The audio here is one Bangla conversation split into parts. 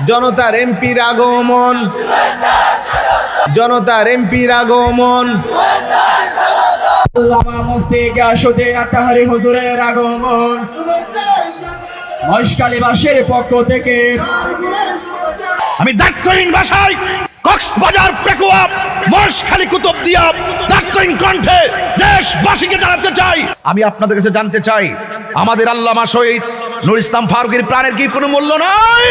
জনতার এমপির আগমন, জনতার এমপির আগমন, আল্লামা মুফতি গিয়াসউদ্দিন আত্তাহারী হুজুরের আগমন, মহেশখালীবাসীর পক্ষ থেকে আমি দায়িত্বহীন ভাষায় কক্সবাজার পেকুয়া মহেশখালী কুতুবদিয়া দায়িত্বহীন কণ্ঠে দেশবাসীকে জানাতে চাই, আমি আপনাদের কাছে জানতে চাই, আমাদের আল্লামা শহীদ নূর ইসলাম ফারুকীর প্রাণের কি কোনো মূল্য নাই?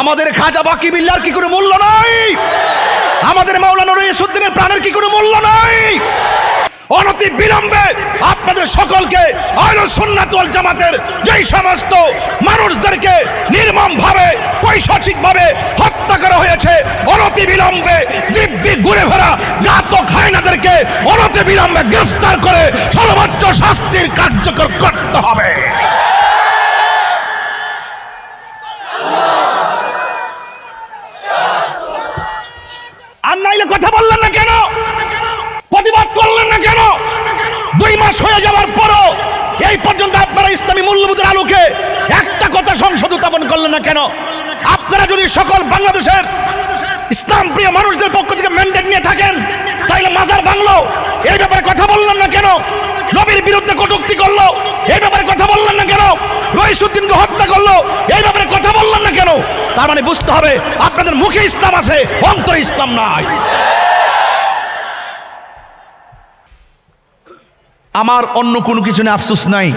আমাদের খাজা বাকি বিল্লাহর কি কোনো মূল্য নাই? আমাদের মাওলানা রইসউদ্দিনের প্রাণের কি কোনো মূল্য নাই? অনতি বিলম্বে আপনাদের সকলকে আহলুস সুন্নাত ওয়াল জামাতের যেই সমস্ত মানুষদেরকে নির্মমভাবে পৈশাচিকভাবে হত্যা করা হয়েছে, অনতি বিলম্বে দিব্যি ঘুরে ফেরা ঘাতক হায়নাদেরকে অনতি বিলম্বে গ্রেফতার করে সর্বোচ্চ শাস্তির কার্যকর করতে হবে। আর নাইলে কথা বললেন না কেন? প্রতিবাদ করলেন না কেন? 2 মাস হয়ে যাওয়ার পরও এই পর্যন্ত আপনারা ইসলামী মূল্যবোধের আলোকে একটা কথা সংসদ উত্থাপন করলেন না কেন? আপনারা যদি সকল বাংলাদেশের ইসলাম প্রিয় মানুষদের পক্ষ থেকে ম্যান্ডেট নিয়ে থাকেন, তাইলে মাজার ভাঙলো, এই ব্যাপারে কথা বললেন না কেন? নবীর বিরুদ্ধে কটূক্তি করলো, এই ব্যাপারে কথা বললেন না কেন? রইসউদ্দিনকে হত্যা করলো, এই ব্যাপারে কথা বললেন না কেন? তার মানে বুঝতে হবে আপনাদের মুখে ইসলাম আছে, অন্তরে ইসলাম নাই। আমার অন্য কোনো কিছু নিয়ে আফসোস নাই,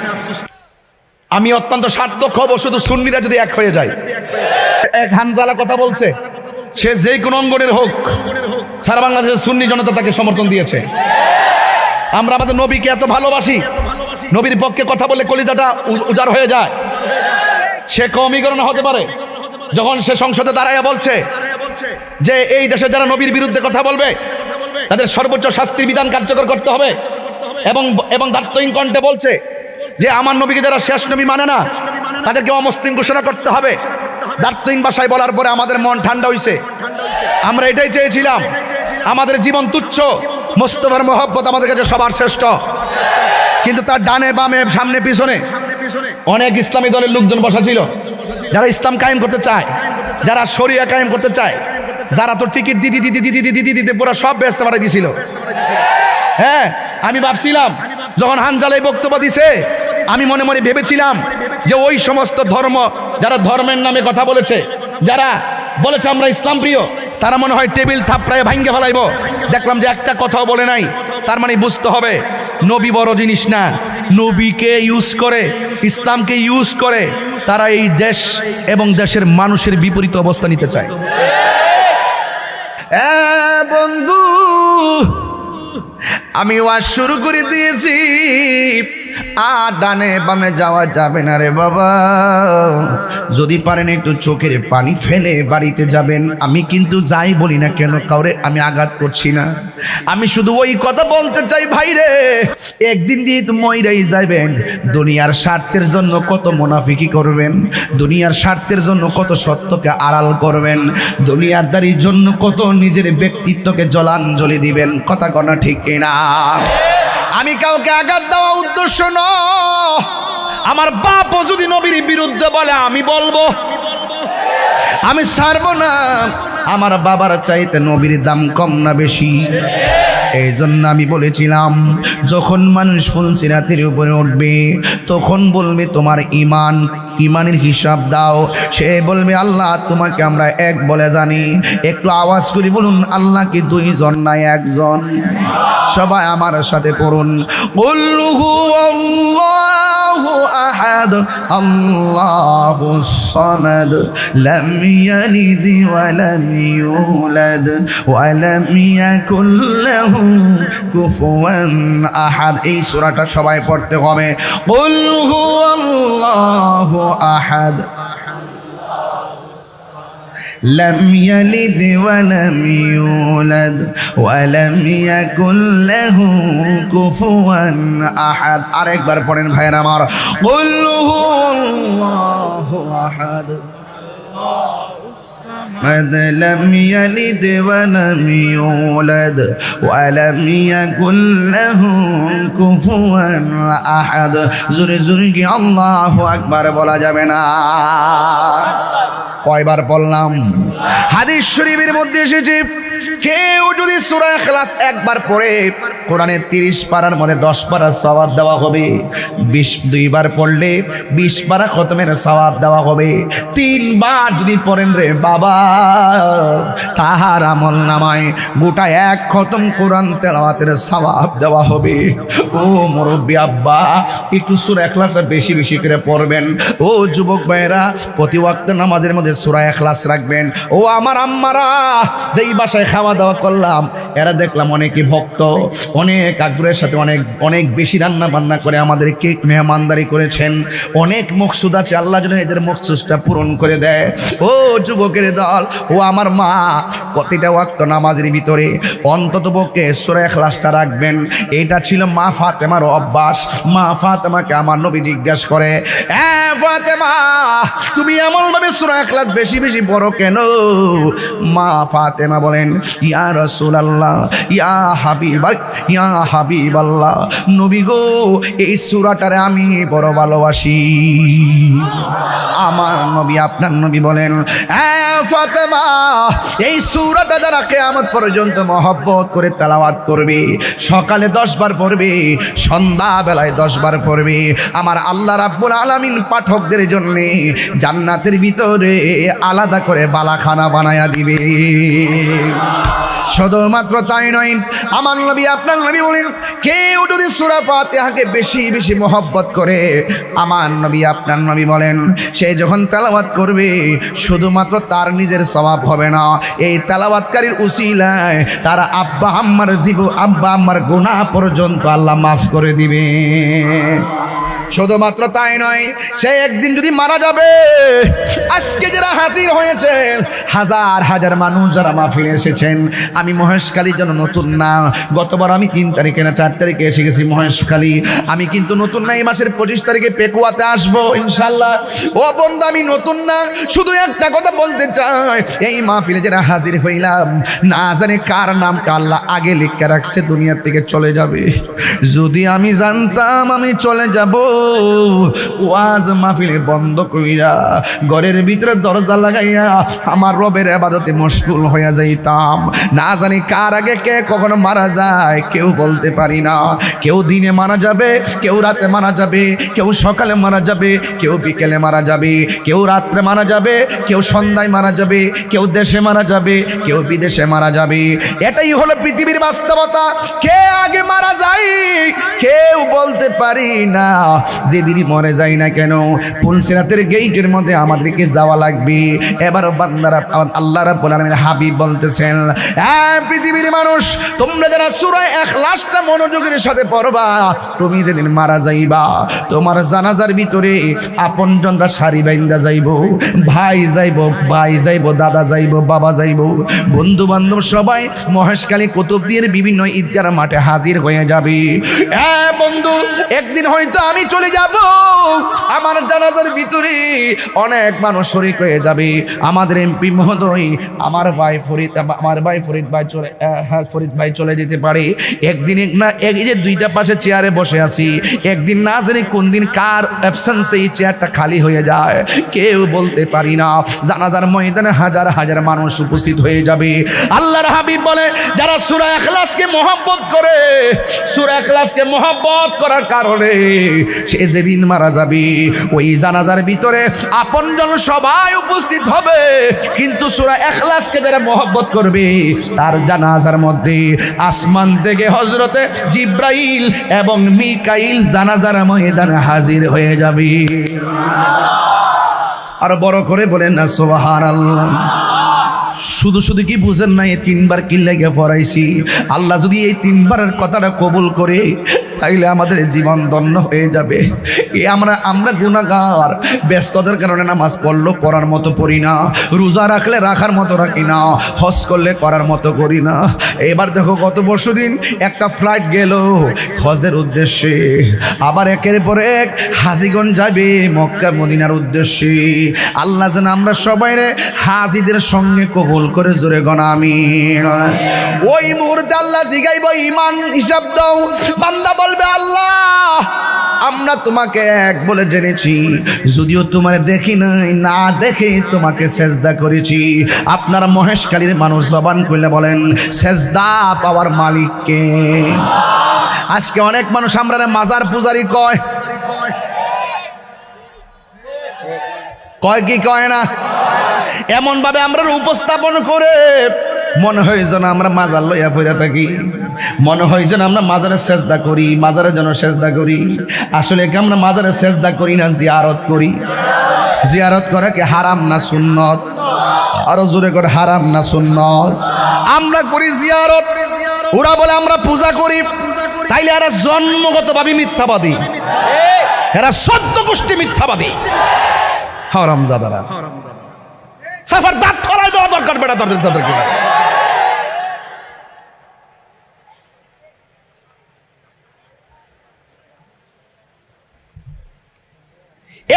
আমি অত্যন্ত সার্থক হব শুধু সুন্নিরা যদি এক হয়ে যায়। এক হানজালা কথা বলছে, সে যে কোনো অঙ্গনের হোক, সারা বাংলাদেশের সুন্নি জনতা তাকে সমর্থন দিয়েছে। আমরা আমাদের নবীকে এত ভালোবাসি, নবীর পক্ষে কথা বলে কলিজাটা উজাড় হয়ে যায়। সে কওমীকরণ হতে পারে যখন সে সংসদে দাঁড়াইয়া বলছে যে এই দেশে যারা নবীর বিরুদ্ধে কথা বলবে তাদের সর্বোচ্চ শাস্তির বিধান কার্যকর করতে হবে, এবং দায়িত্বহীন কণ্ঠে বলছে যে আমার নবীকে যারা শেষ নবী মানে না তাদেরকে অমুসলিম ঘোষণা করতে হবে। দায়িত্বহীন ভাষায় বলার পরে আমাদের মন ঠান্ডা হইছে। আমরা এটাই চেয়েছিলাম, আমাদের জীবন তুচ্ছ, মুস্তাফার মহব্বত আমাদের কাছে সবার শ্রেষ্ঠ। কিন্তু তার ডানে বামে সামনে পিছনে অনেক ইসলামী দলের লোকজন বসা ছিল, যারা ইসলাম কায়েম করতে চায়, যারা শরিয়া কায়েম করতে চায়, যারা তোর টিকিট দিদি পুরো সব ব্যস্ত বাড়াই দিছিল। হ্যাঁ, আমি ভাবছিলাম যখন হানজালাই বক্তব্য দিছে, আমি মনে মনে ভেবেছিলাম যে ওই সমস্ত ধর্ম যারা ধর্মের নামে কথা বলেছে, যারা বলেছে আমরা ইসলাম প্রিয়, তারা মনে হয় টেবিল থাপড়ায় ভাঙ্গে ফেলাইব। দেখলাম যে একটা কথাও বলে নাই। তার মানে বুঝতে হবে নবী বড় জিনিস না, নবীকে ইউজ করে, ইসলামকে ইউজ করে তারা এই দেশ এবং দেশের মানুষের বিপরীত অবস্থা নিতে চায়। বন্ধু, আমি ওয়াজ শুরু করে দিয়েছি, আর ডানে বামে যাওয়া যাবে না রে বাবা। যদি পারেন একটু চোখের পানি ফেলে বাড়িতে যাবেন। আমি কিন্তু যাই বলি না কেন কাউরে আমি আঘাত করছি না, আমি শুধু ওই কথা বলতে চাই ভাই রে, একদিন যেহেতু মইরাই যাবেন, দুনিয়ার স্বার্থের জন্য কত মুনাফিকি করবেন, দুনিয়ার স্বার্থের জন্য কত সত্যকে আড়াল করবেন, দুনিয়াদারির জন্য কত নিজের ব্যক্তিত্বকে জলাঞ্জলি দিবেন। কথা কনা ঠিক কিনা? আমি কাউকে আঘাত দেওয়া উদ্দেশ্য নয়। আমার বাপও যদি নবীর বিরুদ্ধে বলে আমি বলবো, আমি ছাড়বো না। আমার বাবার চাইতে নবীর দাম কম না বেশি? এই জন্য আমি বলেছিলাম যখন মানুষ ফুলসিরাতের উপরে উঠবে তখন বলবে তোমার ইমানের হিসাব দাও। সে বলবে আল্লাহ তোমাকে আমরা এক বলে জানি। একটু আওয়াজ করে বলুন আল্লাহ কি 2 জন না 1 জন? সবাই আমার সাথে পড়ুন, কুল হুয়াল্লাহু আহাদ আল্লাহুস সামাদ লাম ইয়ালিদ ওয়া লাম ইউলাদ ওয়া লাম ইয়াকুল লাহু কুফুয়ান আহাদ। এই সূরাটা সবাই পড়তে হবে। কুল হুয়াল্লাহু আহাদ লাম ইয়ালিদ ওয়া লাম ইউলাদ ওয়া লাম ইয়াকুল লাহু কুফুয়ান আহাদ। আরেকবার পড়েন ভাইরা আমার, কুল হুয়াল্লাহু আহাদ لم يلد ولم يولد ولم يكن له كفوا أحد। জোরে জোরে কি আল্লাহু আকবার বলা যাবে না? কয়বার বললাম? হাদিস শরীফের মধ্যে এসেছে কেউ যদি সূরা ইখলাস একবার পড়ে কোরআনের 30 পারার মধ্যে 10 পারা সওয়াব দেওয়া হবে, 22 বার পড়লে 20 পারা খতমের সওয়াব দেওয়া হবে, 3 বার যদি পড়েন রে বাবা তাহার আমল নামায় গোটা 1 খতম কোরআন তেলাওয়াতের সওয়াব দেওয়া হবে। ও মুরব্বি আব্বা, একটু সূরা ইখলাসটা বেশি বেশি করে পড়বেন। ও যুবক ভাইয়েরা, প্রতি ওয়াক্ত নামাজের মধ্যে সূরা ইখলাস রাখবেন। ও আমার আম্মারা, যেই বাসায় খাওয়া দাওয়া করলাম এরা দেখলাম অনেকে ভক্ত, অনেক আগ্রহের সাথে অনেক অনেক বেশি রান্না বান্না করে আমাদেরকে মেহমানদারি করেছেন। অনেক মকসুদ আছে, আল্লাহ যেন এদের মকসুদটা পূরণ করে দেয়। ও যুবকের দল, ও আমার মা, প্রতিটা ওয়াক্ত নামাজের ভিতরে অন্তত পক্ষে সূরা ইখলাসটা রাখবেন। এটা ছিল মা ফাতেমার অভ্যাস। মা ফাতেমাকে আমার নবী জিজ্ঞাসা করে, ফাতেমা তুমি এমনভাবে সূরা ইখলাস বেশি বেশি পড়ো কেন? মা ফাতেমা বলেন, ইয়া রাসূলুল্লাহ, ইয়া হাবিবাল্লাহ, নবী গো এই সূরাটারে আমি বড় ভালোবাসি। আমার নবী, আপনার নবী বলেন, ফাতেমা এই সূরাটা যারা কিয়ামত পর্যন্ত মহব্বত করে তেলাওয়াত করবে, সকালে 10 বার পড়বে, সন্ধ্যা বেলায় 10 বার পড়বে, আমার আল্লাহ রাব্বুল আলামিন পাঠকদের জন্য জান্নাতের ভিতরে আলাদা করে বালাখানা বানায়া দিবে। শুধুমাত্র তাই নয়, আমার নবী, আপনার নবী বলেন, কেউ যদি সূরা ফাতিহাকে বেশি বেশি মহব্বত করে, আমার নবী, আপনার নবী বলেন, সে যখন তেলাওয়াত করবে শুধুমাত্র তার নিজের সওয়াব হবে না, এই তেলাওয়াতকারীর উসিলায় তার আব্বা আম্মার গুনাহ পর্যন্ত আল্লাহ মাফ করে দিবে। শুধুমাত্র তাই নয়, সে একদিন যদি মারা যাবে, আজকে যারা হাজির হয়েছেন, হাজার হাজার মানুষ যারা মাহফিলে এসেছেন, আমি মহেশখালীর জন্য নতুন না, গতবার আমি 3 তারিখে না 4 তারিখে এসে গেছি মহেশখালী। আমি কিন্তু নতুন না, এই মাসের 25 তারিখে পেকুয়াতে আসবো ইনশাল্লাহ। ও বন্ধু, আমি নতুন না, শুধু একটা কথা বলতে চাই, এই মাহফিলে যারা হাজির হইলাম, না জানে কার নামটা আল্লাহ আগে লিখে রাখছে দুনিয়ার থেকে চলে যাবে। যদি আমি জানতাম আমি চলে যাব, ওয়াজ মাহফিলে বন্ধ কইরা ঘরের ভিতরে দরজা লাগাইয়া আমার রবের ইবাদতে মশগুল হয়ে যাইতাম। না জানি কার আগে কে কখনো মারা যায় কেউ বলতে পারি না। কেউ দিনে মারা যাবে, কেউ রাতে মারা যাবে, কেউ সকালে মারা যাবে, কেউ বিকেলে মারা যাবে, কেউ রাত্রে মারা যাবে, কেউ সন্ধ্যায় মারা যাবে, কেউ দেশে মারা যাবে, কেউ বিদেশে মারা যাবে। এটাই হলো পৃথিবীর বাস্তবতা। কে আগে মারা যায় কেউ বলতে পারি না। যেদিনই মরে যাই না কেন, পুলসিরাতের গেইটের মধ্যে আমাদেরকে যাওয়া লাগবে। এবার বান্দারা, আল্লাহ রাব্বুল আলামিন হাবিব বলতেছেন, পৃথিবীর মানুষ, তোমরা যারা সূরা ইখলাসটা মনোযোগের সাথে পড়বা, তুমি যেদিন মারা যাইবা, তোমার জানাজার ভিতরে আপনজনরা সারি বাইন্দা যাইব, ভাই যাইব, দাদা যাইব, বাবা যাইব, বন্ধু বান্ধব সবাই মহেশখালী কুতুবদিয়ার বিভিন্ন ঈদগার মাঠে হাজির হয়ে যাবে। বন্ধু, একদিন হয়তো আমি চলে যাব, আমার জানাজার ভিতরে অনেক মানুষ শরীক হয়ে যাবে। আমাদের এমপি মহোদয়, আমার ভাই ফরিদ ভাই চলে যেতে পারে। একদিন না, এই যে 2টা পাশে চেয়ারে বসে আছি, একদিন না জানি কোন দিন কার অ্যাবসেন্সে এই চেয়ারটা খালি হয়ে যায়, কেউ বলতে পারি না। জানাজার ময়দানে হাজার হাজার মানুষ উপস্থিত হয়ে যাবে। আল্লাহর হাবিব বলে, যারা সূরা ইখলাসকে মহব্বত করে, সূরা ইখলাসকে মহব্বত করার কারণে সে যেদিন মারা যাবে, ওই জানাজার ভিতরে আপনজন সবাই উপস্থিত হবে, কিন্তু সূরা ইখলাসকে যারা মহব্বত করবে, তার জানাজার মধ্যে আসমান থেকে হযরতে জিব্রাইল এবং মিকাইল জানাজার ময়দানে হাজির হয়ে যাবে। আর বড় করে বলেন না সুবহানাল্লাহ। শুধু শুধু কি বুঝেন না, এই 3 বার কি লেগে পড়াইছি? আল্লাহ যদি এই 3 বারের কথাটা কবুল করে, তাইলে আমাদের জীবন ধন্য হয়ে যাবে। আমরা গুনাহগার, ব্যস্ততার কারণে নামাজ পড়ার মতো পড়ি না, রোজা রাখলে রাখার মতো রাখি না, হজ করলে করার মতো করি না। এবার দেখো, গত বছরদিন একটা ফ্লাইট গেল হজের উদ্দেশ্যে, আবার একের পর এক হাজীগণ যাবে মক্কা মদিনার উদ্দেশ্যে। আল্লাহ যেন আমরা সবাই হাজীদের সঙ্গে কবুল করে জোরে গনা আমিন। ওই মুহূর্তে আল্লাহ জিগাইব, ঈমান হিসাব দাও। বান্দা বলবে, আল্লাহ আমরা তোমাকে এক বলে জেনেছি, যদিও তোমার দেখি নাই, না দেখে তোমাকে সেজদা করেছি। আপনারা মহেশখালীর মানুষ জবান খুলে বলেন, সেজদা পাওয়ার মালিককে। আজকে অনেক মানুষ আমরা মাজার পূজারি কয়, কয় কি কয় না, এমন ভাবে আমরা উপস্থাপন করে মনে হয় যেন আমরা মাজার লইয়া ফিরে থাকি, মনে হয় যেন আমরা মাজারে সেজদা করি, মাজারের জন্য সেজদা করি। আসলে কি আমরা মাজারে সেজদা করি না, জিয়ারত করি? জিয়ারত করা কি হারাম না সুন্নত? আরো জোরে করে, হারাম না সুন্নত? আমরা করি জিয়ারত, ওরা বলে আমরা পূজা করি। তাইলে এরা জন্মগতভাবে মিথ্যাবাদী, এরা ১৪ গোষ্ঠী মিথ্যাবাদী হারামজাদারা। সাফার দাঁত ফলাই দেওয়া দরকার বেটা তাদেরকে।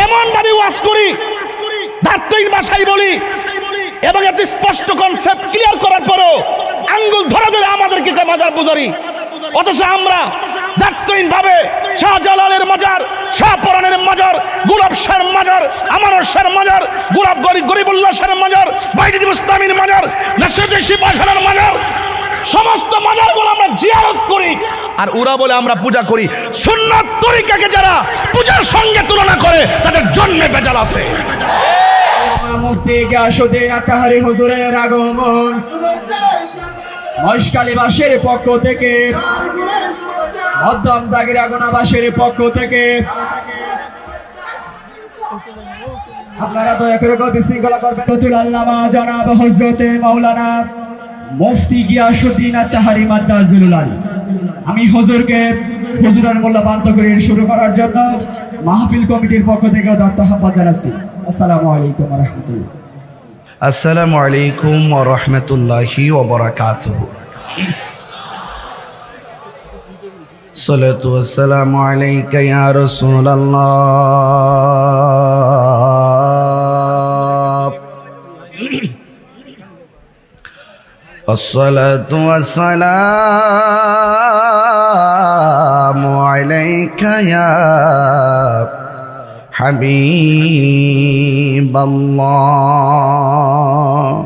এমন ভাবে ওয়াজ করি, দার্থহীন ভাষায় বলি, এবং এত স্পষ্ট কনসেপ্ট ক্লিয়ার করার পরও আঙ্গুল ধরে ধরে আমাদেরকে মাজার পূজারি। অথচ আমরা দার্থহীন ভাবে শাহজালালের মাজার, শাহপরানের মাজার, গোলাপ শাহের মাজার, আমানত শাহের মাজার, গোলাপ গরিবুল্লাহ শাহের মাজার, বাইজিদ বুস্তামির মাজার, নাসিরউদ্দিন শিববাসানের মাজার, সমস্ত মাজারগুলো আমরা জিয়ারত করি। আর ওরা বলে আমরা পূজা করি। সুন্নাত তরিকাকে যারা পূজার সঙ্গে তুলনা করে তাদের জন্মে বেজাল আছে। মুফতি গিয়াসউদ্দিন আতাহারি হুজুরের আগমন মহেশখালীবাসীর পক্ষ থেকে, মধ্যম জাগিরা গোনাবাসীর পক্ষ থেকে আপনারা দয়া করে গতি শৃঙ্খলা করবেন। আল্লামা জনাব হযরতে মাওলানা মুফতি গিয়াসউদ্দিন আতাহারি মাদ্দাজিলুল আলী, আমি হুজুরকে হুজুরের মূল্যবান তাকরীর শুরু করার জন্য মাহফিল কমিটির পক্ষ থেকে দত্ত আহ্বান জানাচ্ছি। আসসালামু আলাইকুম ওয়া রাহমাতুল্লাহ। আসসালামু আলাইকুম ওয়া রাহমাতুল্লাহি ওয়া বারাকাতুহু। সালাতু ওয়াসসালামু আলাইকা ইয়া রাসূলুল্লাহ। আসসালাতু ওয়াসসালামু আলাইকা ইয়া হাবিবাল্লাহ।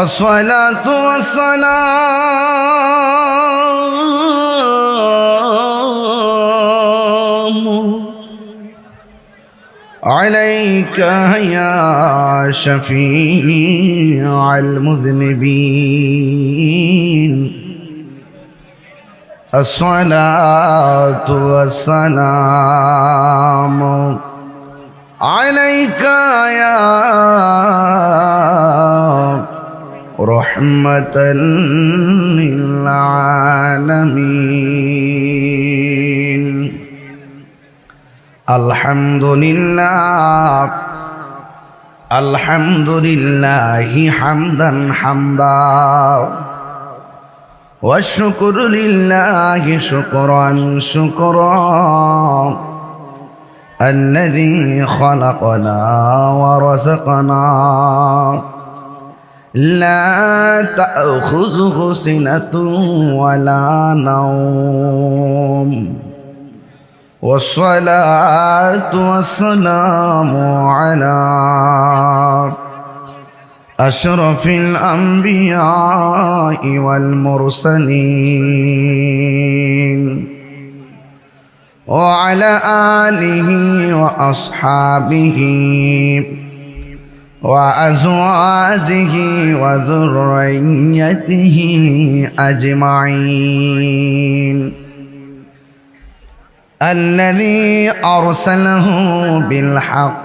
আসসালাতু ওয়াসসালামু আলাইকা ইয়া শাফিআল মুযনিবিন। الصلاة والسلام عليك يا رحمة للعالمين. الحمد لله، الحمد لله حمدا حمدا، والشكر لله شكرا شكرا، الذي خلقنا ورزقنا لا تأخذه سنة ولا نوم، والصلاة والسلام على أشرف الأنبياء والمرسلين، وعلى آله وأصحابه وأزواجه وذريته أجمعين، الذي أرسله بالحق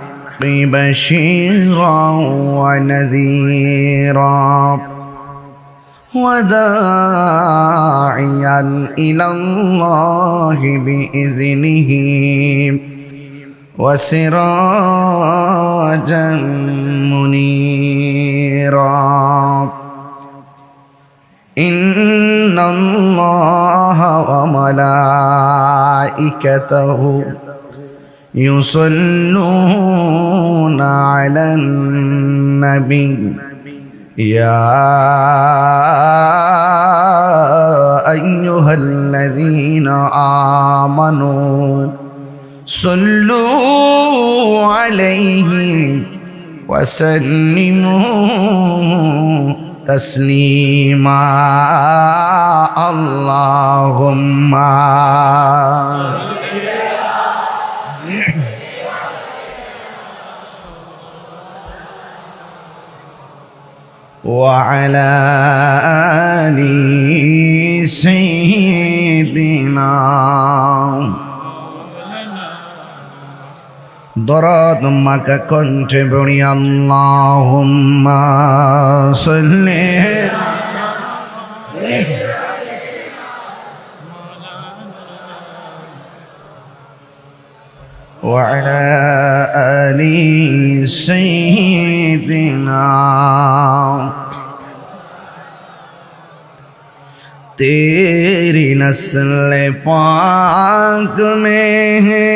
بشيرا ونذيرا وداعيا إلى الله بإذنه وسراجا منيرا. إن الله وملائكته يصلون على النبي يا আইয়ুহাল্লাযীনা আমানু সাল্লু আলাইহি ওয়া সাল্লিমু তাসলিমা আল্লাহুম্মা وعلى آل سيدنا দরদ মাকা কণ্ঠে বড়ি আল্লাহুম্মা সাল্লি وعلى آل سيدنا तेरी नस्ल पाक में है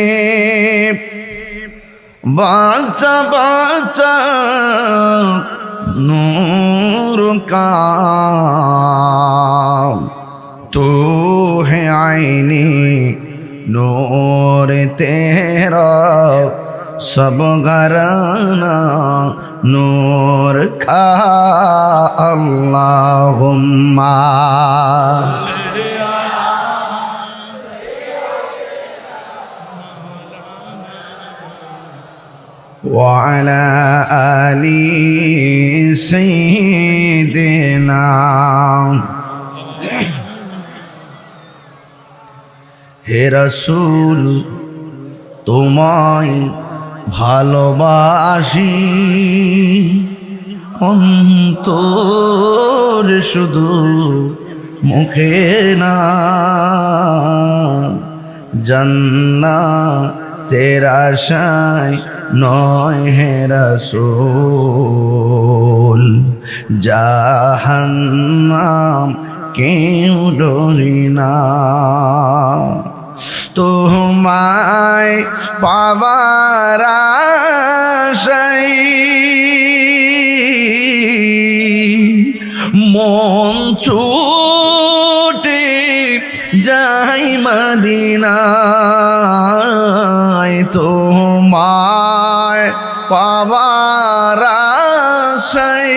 बाचा बाचा नूर का तू है आईनी नूर तेरा सब घराना नूर का अल्लाहुम्मा وعلى آل سيدنا হে রাসূল তোমায় ভালোবাসি অন্তর শুধু মুখে না জান্নাতের আশায় নয় হে রাসূল জাহান্নাম কেউ ডরি না তোমায় পাবার আশায় মন ছুটে যাই মদিনায় তোমায় পাবার আশায়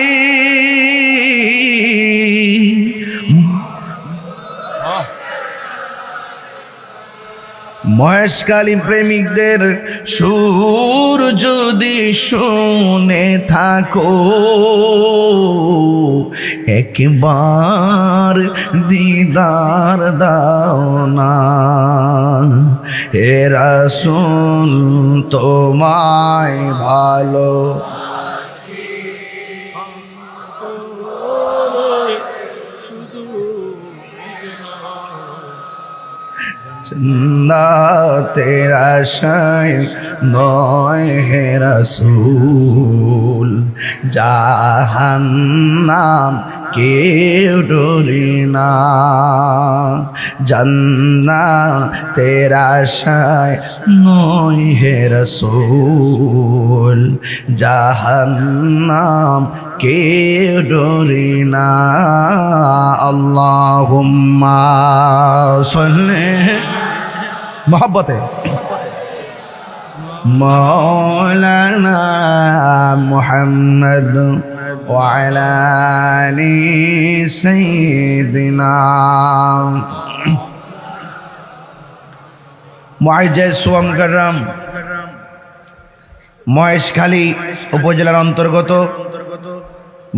মহেশকালী প্রেমিকদের সুর যদি শুনে থাকো একবার দিদার দাও না হে রাসূল তোমায় ভালো জান্নাতের আশায় নয় হে রাসূল জাহান্নাম কেউ ডরি না জান্নাতের আশায় নয় হে রাসূল জাহান্নাম কেউ ডরি না আল্লাহুম্মা সাল্লি मोहब्बत मौलाना मुहम्मद वाला आली सैयदना मुआज्जज सोम करम মহেশখালী উপজেলার অন্তর্গত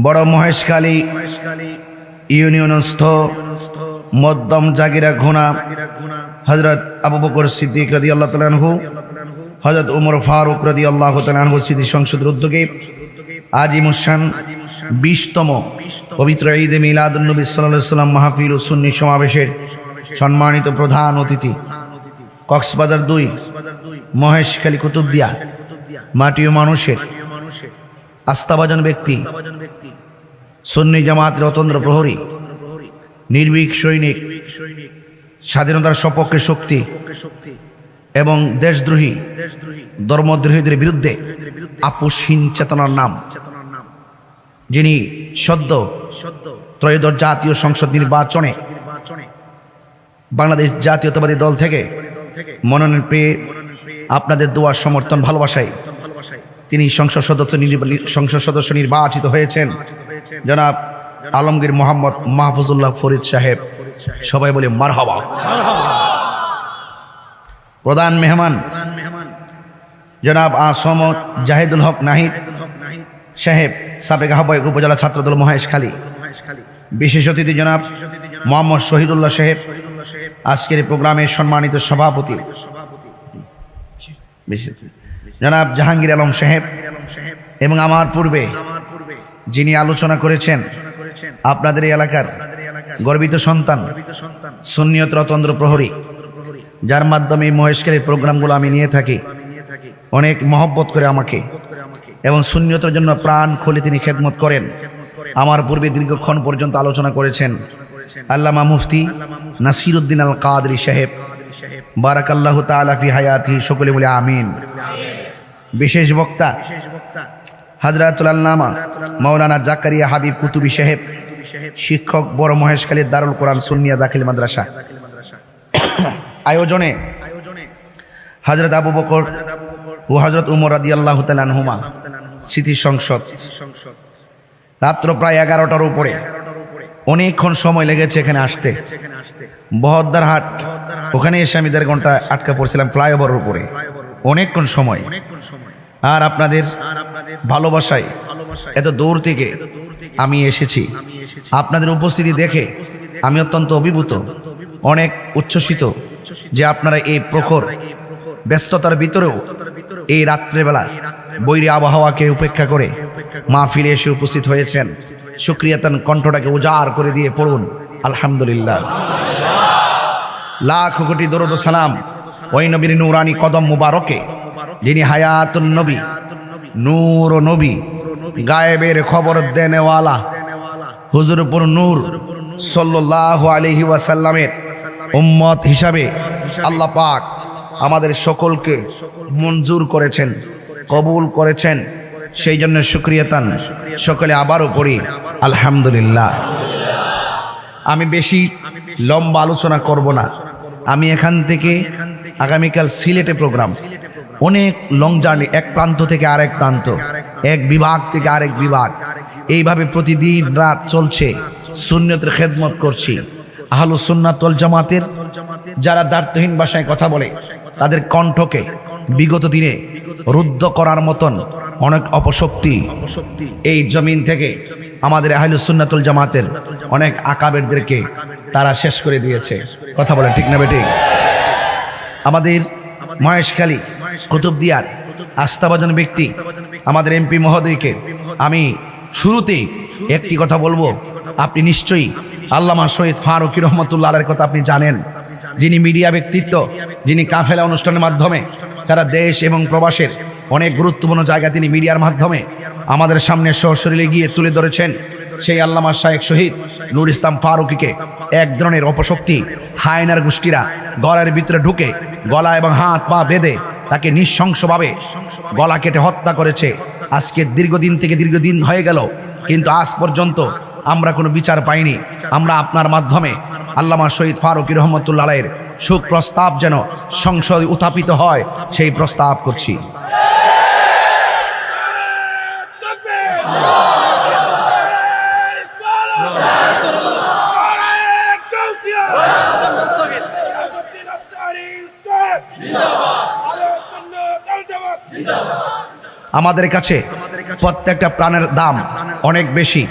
বড় মহেশখালী ইউনিয়নস্থ মধ্যম জাগিরা ঘোনা হযরত আবু বকর সিদ্দিক রাদিয়াল্লাহু তাআলা আনহু হযরত ওমর ফারুক রাদিয়াল্লাহু তাআলা আনহু স্মৃতি সংসদের উদ্যোগে আজিমুশান 20তম পবিত্র ঈদে মিলাদুন নবী সাল্লাল্লাহু আলাইহি সাল্লাম মাহফিল ও সুন্নি সমাবেশের সম্মানিত প্রধান অতিথি কক্সবাজার 2 মহেশখালী কুতুবদিয়া মাটি ও মানুষের আস্থাভাজন ব্যক্তি সুন্নি জামাতের অতন্দ্র প্রহরী নির্ভীক সৈনিক স্বাধীনতার সপক্ষে শক্তি এবং দেশদ্রোহী ধর্মদ্রোহীদের বিরুদ্ধে আপোষহীন চেতনার নাম, যিনি সদ্য ত্রয়োদশ জাতীয় সংসদ নির্বাচনে বাংলাদেশ জাতীয়তাবাদী দল থেকে মনোনয়ন পেয়ে আপনাদের দোয়ার সমর্থন ভালোবাসায় তিনি সংসদ সদস্য নির্বাচিত হয়েছেন জনাব আলমগীর মোহাম্মদ মাহফুজুল্লাহ ফরিদ সাহেব। সবাই বলে মারহাবা। প্রধান মেহমান জনাব আসম জাহিদুল হক নাহিদ সাহেব, সাবেক আহ্বায়ক উপজেলা ছাত্রদল মহেশখালী। বিশেষ অতিথি জনাব মোহাম্মদ শহীদুল্লাহ সাহেব, আজকের এই প্রোগ্রামের সম্মানিত সভাপতি জনাব জাহাঙ্গীর আলম সাহেব, এবং আমার পূর্বে যিনি আলোচনা করেছেন আপনাদের এই এলাকার গর্বিত সন্তান সুন্নিয়ত রতন্দ্র প্রহরী, যার মাধ্যমে এই মহেশখালীর প্রোগ্রামগুলো আমি নিয়ে থাকি, অনেক মহব্বত করে আমাকে এবং সুন্নিয়তের জন্য প্রাণ খুলে তিনি খেদমত করেন। আমার পূর্বে দীর্ঘক্ষণ পর্যন্ত আলোচনা করেছেন আল্লামা মুফতি নাসিরউদ্দিন আল কাদরি সাহেব, বারাকাল্লাহু তাআলা ফি হায়াতিহি, সকলে বলে আমিন। বিশেষ বক্তা হযরতুল আল্লামা মাওলানা জাকারিয়া হাবিব কুতুবী সাহেব, শিক্ষক, বড় মহেশখালীর দারুল কোরআন সুন্নিয়া দাখিল মাদ্রাসা। আয়োজনে হযরত আবু বকর ও হযরত উমর রাদিয়াল্লাহু তাআলা আনহুমা স্মৃতি সংসদ। রাত্র প্রায় 11টার উপরে, অনেকক্ষণ সময় লেগেছে এখানে আসতে। বহদ্দার হাট, ওখানে এসে আমি 1.5 ঘন্টা আটকা পড়ছিলাম ফ্লাইওভারের উপরে, অনেকক্ষণ সময়। আর আপনাদের ভালোবাসায় এত দূর থেকে আমি এসেছি। আপনাদের উপস্থিতি দেখে আমি অত্যন্ত অভিভূত, অনেক উচ্ছ্বসিত যে আপনারা এই প্রখর ব্যস্ততার ভিতরেও এই রাত্রেবেলা বৈরী আবহাওয়াকে উপেক্ষা করে মাহফিলে এসে উপস্থিত হয়েছেন। শুকরিয়াতান কণ্ঠটাকে উজাড় করে দিয়ে পড়ুন আলহামদুলিল্লাহ। লাখ কোটি দরুদ ও সালাম ওই নবীর নূরানি কদম মুবারকে, যিনি হায়াতুন নবী, নূর ও নবী, গায়েবের খবর দেনেওয়ালা হুজুরপুর নূর সাল্লাল্লাহু আলাইহি ওয়াসাল্লামের উম্মত হিসাবে আল্লাহ পাক আমাদের সকলকে মঞ্জুর করেছেন, কবুল করেছেন। সেই জন্য শুকরিয়াতান সকলে আবারও পড়ি আলহামদুলিল্লাহ। আমি বেশি লম্বা আলোচনা করব না। আমি এখান থেকে আগামীকাল সিলেটে প্রোগ্রাম, অনেক লং জার্নি, এক প্রান্ত থেকে আরেক প্রান্ত, এক বিভাগ থেকে আরেক বিভাগ, এইভাবে প্রতিদিন রাত চলছে। সুন্নতের খেদমত করছি। আহলুস সুন্নাত ওয়াল জামাতের যারা দ্বার্থহীন ভাষায় কথা বলে, তাদের কণ্ঠকে বিগত দিনে রুদ্ধ করার মতন অনেক অপশক্তি এই জমিন থেকে আমাদের আহলুস সুন্নাত ওয়াল জামাতের অনেক আকাবেরদেরকে তারা শেষ করে দিয়েছে। কথা বলে ঠিক না বেঠিক? আমাদের মহেশখালী কুতুবদিয়ার আস্থাভাজন ব্যক্তি আমাদের এমপি মহোদয়কে আমি শুরুতেই একটি কথা বলবো। আপনি নিশ্চয়ই আল্লামা শহীদ ফারুকী রহমতুল্লাহ আলাইহির কথা আপনি জানেন, যিনি মিডিয়া ব্যক্তিত্ব, যিনি কাফেলা অনুষ্ঠানের মাধ্যমে সারা দেশ এবং প্রবাসের অনেক গুরুত্বপূর্ণ জায়গা তিনি মিডিয়ার মাধ্যমে আমাদের সামনে সশরীরে গিয়ে তুলে ধরেছেন। সেই আল্লামা শায়েখ শহীদ নূর ইসলাম ফারুকীকে এক ধরনের অপশক্তি হায়নার গোষ্ঠীরা গলার ভিতরে ঢুকে গলা এবং হাত পা বেঁধে তাকে নৃশংসভাবে গলা কেটে হত্যা করেছে। আজকে দীর্ঘদিন হয়ে গেল, কিন্তু আজ পর্যন্ত আমরা কোনো বিচার পাইনি। আমরা আপনার মাধ্যমে আল্লামা শহীদ ফারুকী রহমতুল্লাহ আলাইহির সুপ্রস্তাব যেন সংসদে উত্থাপিত হয়, সেই প্রস্তাব করছি। আমাদের কাছে প্রত্যেকটা প্রাণের দাম অনেক বেশি।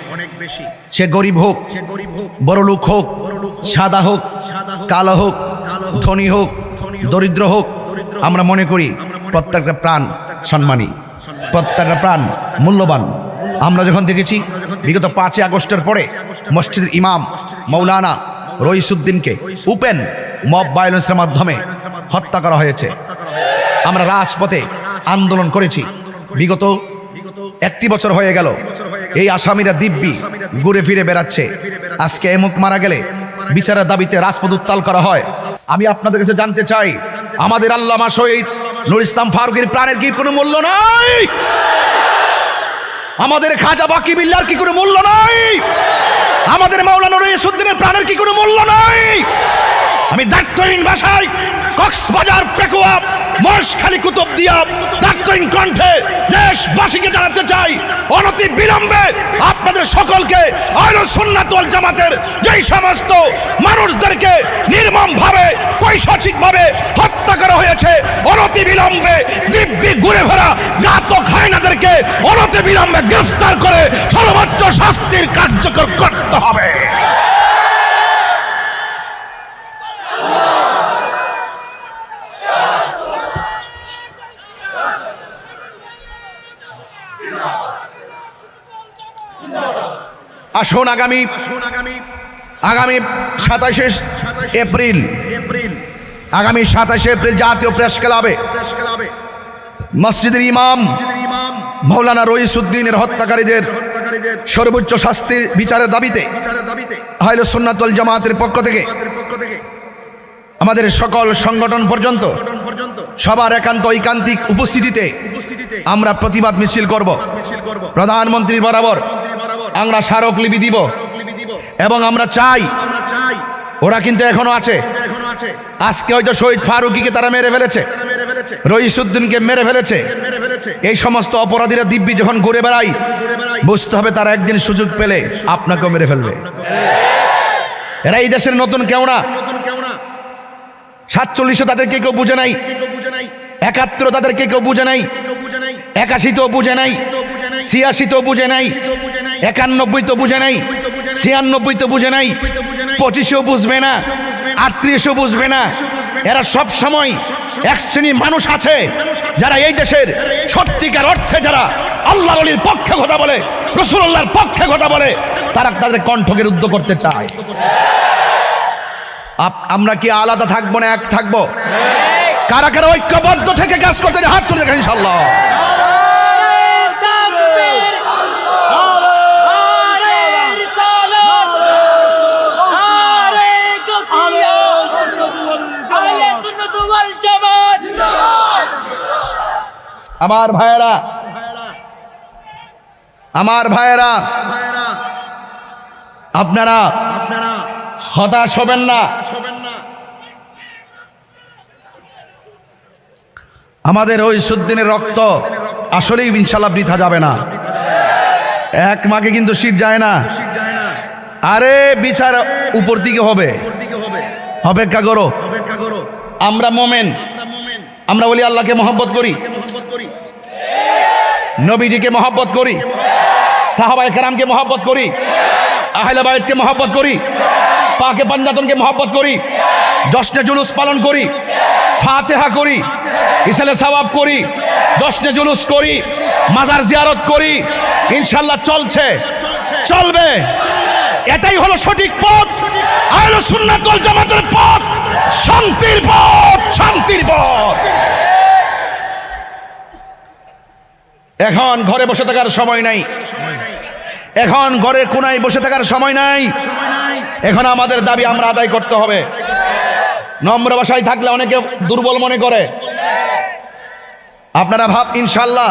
সে গরিব হোক, বড়লোক হোক, সাদা হোক, কালো হোক, ধনী হোক, দরিদ্র হোক, আমরা মনে করি প্রত্যেকটা প্রাণ সম্মানী, প্রত্যেকটা প্রাণ মূল্যবান। আমরা যখন দেখেছি বিগত 5 আগস্টের পরে মসজিদের ইমাম মৌলানা রইসুদ্দিনকে ওপেন মব ভায়োলেন্সের মাধ্যমে হত্যা করা হয়েছে, আমরা রাজপথে আন্দোলন করেছি। বিগত 1 বছর হয়ে গেল এই আসামিরা দিব্যি ঘুরে ফিরে বেড়াচ্ছে। আজকে এমুক মারা গেলে বিচারের দাবিতে রাজপথ উত্তাল করা হয়। আমি আপনাদের কাছে জানতে চাই, আমাদের আল্লামা শহীদ নূর ইসলাম ফারুকীর প্রাণের কি কোনো মূল্য নাই? আমাদের খাজা বাকি বিল্লাহর কি কোনো মূল্য নাই? আমাদের মাওলানা রইসুদ্দিনের প্রাণের কি কোনো মূল্য নাই? আমি দায়িত্বহীন ভাষায় কক্সবাজার পেকুয়া মহেশখালী কুতুবদিয়া দায়িত্বহীন কণ্ঠে দেশবাসীকে জানাতে চাই, অনতি বিলম্বে আপনাদের সকলকে আহলে সুন্নাত ওয়াল জামাতের যেই সমস্ত মানুষদেরকে নির্মমভাবে পৈশাচিকভাবে হত্যা করা হয়েছে, অনতি বিলম্বে দিব্যি ঘুরে ফেরা ঘাতক হায়নাদেরকে অনতি বিলম্বে গ্রেফতার করে সর্বোচ্চ শাস্তির কার্যকর করতে হবে। আসুন আগামী 27 এপ্রিল জাতীয় প্রেস ক্লাবে মসজিদের ইমাম মাওলানা রইসউদ্দিনের হত্যাকারীদের সর্বোচ্চ শাস্তির বিচারের দাবিতে আহলে সুন্নাত ওয়াল জামাতের পক্ষ থেকে আমাদের সকল সংগঠন পর্যন্ত সবার একান্ত ঐকান্তিক উপস্থিতিতে আমরা প্রতিবাদ মিছিল করব। প্রধানমন্ত্রীর বরাবর আমরা স্মারকলিপি দিব এবং আমরা চাই, ওরা কিন্তু এখনো আছে, আজকে হয়তো শহীদ ফারুকীকে তারা মেরে ফেলেছে, রইসউদ্দিনকে মেরে ফেলেছে, এই সমস্ত অপরাধীরা দিব্যি যখন ঘুরে বেড়ায় বুঝতে হবে তারা একদিন সুযোগ পেলে আপনাকেও মেরে ফেলবে। এরা এই দেশের নতুন কেউ না। 47 তাদেরকে কেউ বুঝে নাই, 71 তাদেরকে কেউ বুঝে নাই, 81 তো বুঝে নাই, 86 তো বুঝে নাই, 91 তো বুঝে নাই, 96 তো বুঝে নাই, 25ও বুঝবে না, 38ও বুঝবে না। এরা সব সময় এক শ্রেণীর মানুষ আছে যারা এই দেশের সত্যিকার অর্থে যারা আল্লাহর ওলির পক্ষে কথা বলে, রাসূলুল্লাহর পক্ষে কথা বলে, তারা তাদের কণ্ঠকে রুদ্ধ করতে চায়। আমরা কি আলাদা থাকবো না এক থাকবো? কারা কারা ঐক্যবদ্ধ থেকে কাজ করতে হাত তুলে দেখেন ইনশাআল্লাহ। আমার ভাইয়েরা আপনারা হতাশ হবেন না। আমাদের রইসউদ্দিনের রক্ত আসলেই ইনশাআল্লাহ বৃথা যাবে না। এক মাকে কিন্তু শীত যায় না। আরে বিচার উপর দিকে হবে, অপেক্ষা করো। আমরা মোমেন, আমরা বলি আল্লাহকে মহব্বত করি, নবীজিকে মহব্বত করি, সাহাবায়ে কেরামকে মহব্বত করি, আহলে বাইতকে মহব্বত করি, পাকে পাঞ্জাতনকে মহব্বত করি, জশ্নে জুলুস পালন করি, ফাতিহা করি, ইসালে সওয়াব করি, জশ্নে জুলুস করি, মাজার জিয়ারত করি। ইনশাআল্লাহ চলছে, চলবে। এটাই হলো সঠিক পথ, আহলে সুন্নাত ওয়াল জামাতের পথ, শান্তির পথ, শান্তির পথ। এখন ঘরে বসে থাকার সময় নাই, এখন ঘরের কোনায় বসে থাকার সময় নাই। এখন আমাদের দাবি আমরা আদায় করতে হবে। নম্র ভাষায় থাকলে অনেকে দুর্বল মনে করে। আপনারা ইনশাআল্লাহ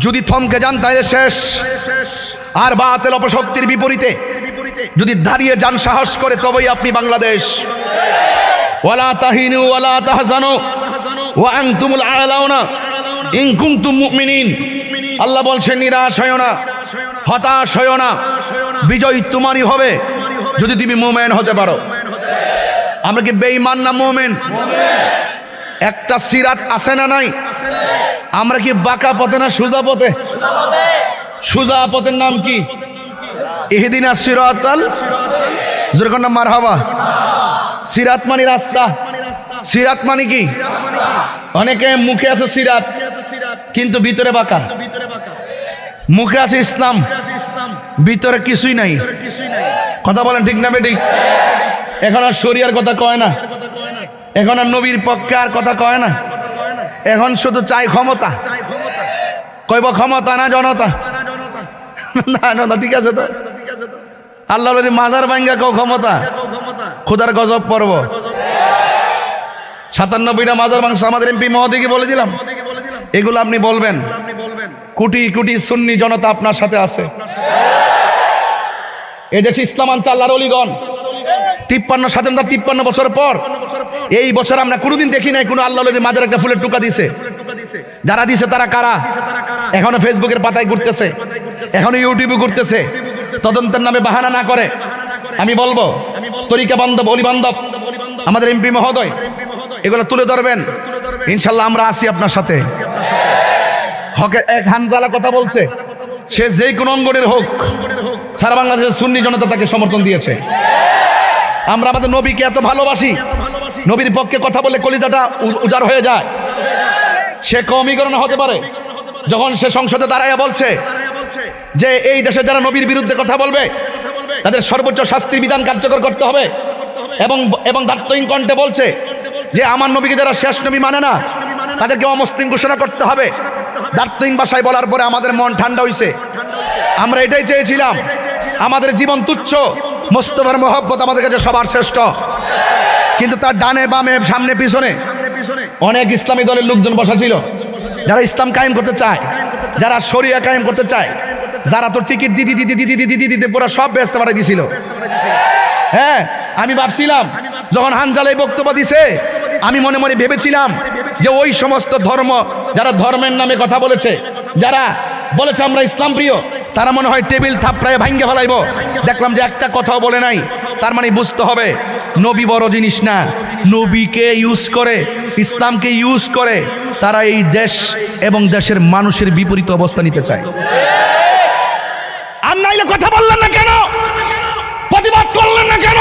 যদি থমকে যান তাহলে শেষ। আর বাতিল অপশক্তির বিপরীতে যদি দাঁড়িয়ে যান সাহস করে, তবেই আপনি বাংলাদেশ। ওয়ালা তাহিনু ওয়ালা তাহজানু ওয়া আনতুমুল আ'লাউনা ইন কুনতুম মুমিনিন। আল্লাহ বলছেন নিরাশ হয়ো না, হতাশ হয়ো না, বিজয় তোমারই হবে যদি তুমি মুমিন হতে পারো। আমরা কি বেঈমান না মুমিন? একটা সিরাত আছে না নাই? আমরা কি বাঁকা পথে না সোজা পথে? সোজা পথের নাম কি? ইহদিনাস সিরাতাল, যেরকম নাম মারহাবা। সিরাত মানে রাস্তা, সিরাত মানে কি? অনেকে মুখে আছে সিরাত কিন্তু ভিতরে বাঁকা। মুখে আছে ইসলাম, ভিতরে কিছুই নাই। কথা বলেন ঠিক না বেঠিক? এখন আর শরিয়ার কথা কয় না, এখন আর নবীর পক্ষে আর কথা কয় না, এখন শুধু চাই ক্ষমতা। কইব ক্ষমতা না জনতা? না, ঠিক আছে তো। আল্লাহ মাজার ভাঙ্গা কেউ ক্ষমতা, খোদার গজব পর্ব। 97টা মাজার মাংস আমাদের এমপি মহোদয়কে বলে দিলাম। এগুলো আপনি বলবেন, কোটি কোটি সুন্নি জনতা আপনার সাথে আছে। এদেশে ইসলাম আনছে আল্লাহর ওলিগণ, 53 স্বাধীনতা 53 বছর পর এই বছর আমরা কোনোদিন দেখি নাই কোনো আল্লাহর মাঝের একটা ফুলের টুকা দিছে। যারা দিছে তারা কারা? এখনো ফেসবুকের পাতায় ঘুরতেছে, এখনো ইউটিউবে ঘুরতেছে। তদন্তের নামে বাহানা না করে আমি বলবো তরিকা বান্ধব, অলি বান্ধব আমাদের এমপি মহোদয় এগুলো তুলে ধরবেন, ইনশাল্লাহ আমরা আছি আপনার সাথে। হকের এক হানজালা কথা বলছে, সে যেই কোন অঙ্গনের হোক, সারা বাংলাদেশের সুন্নি জনতা তাকে সমর্থন দিয়েছে। আমরা আমাদের নবীকে এত ভালোবাসি, নবীর পক্ষে কথা বলে কলিজাটা উজাড় হয়ে যায়। সে কওমীকরণ হতে পারে যখন সে সংসদে দাঁড়ায় বলছে যে এই দেশে যারা নবীর বিরুদ্ধে কথা বলবে তাদের সর্বোচ্চ শাস্তির বিধান কার্যকর করতে হবে, এবং দার্থহীন কণ্ঠে বলছে যে আমার নবীকে যারা শেষ নবী মানে না তাদেরকে অমুসলিম ঘোষণা করতে হবে। দার্থহীন ভাষায় বলার পরে আমাদের মন ঠান্ডা হইছে। আমরা এটাই চেয়েছিলাম, আমাদের জীবন তুচ্ছ, মোস্তফার মহব্বত আমাদের কাছে সবার শ্রেষ্ঠ। কিন্তু তার ডানে বামে সামনে পিছনে অনেক ইসলামী দলের লোকজন বসা ছিল, যারা ইসলাম কায়েম করতে চায়, যারা শরিয়া কায়েম করতে চায়, যারা তো টিকিট দিদি পুরো সব ব্যস্ত পাঠিয়ে দিছিল। হ্যাঁ, আমি ভাবছিলাম যখন হানজালাই বক্তব্য দিছে, আমি মনে মনে ভেবেছিলাম যে ওই সমস্ত ধর্ম যারা ধর্মের নামে কথা বলেছে, যারা বলেছে আমরা ইসলাম প্রিয়, তারা মনে হয় টেবিল থাপড়ায় ভাঙ্গে ফেলাইব। দেখলাম যে একটা কথাও বলে নাই। তার মানে বুঝতে হবে নবী বড় জিনিস না, নবীকে ইউজ করে, ইসলামকে ইউজ করে তারা এই দেশ এবং দেশের মানুষের বিপরীত অবস্থা নিতে চায়। আর নাইলে কথা বললেন না কেন? প্রতিবাদ করলেন না কেন?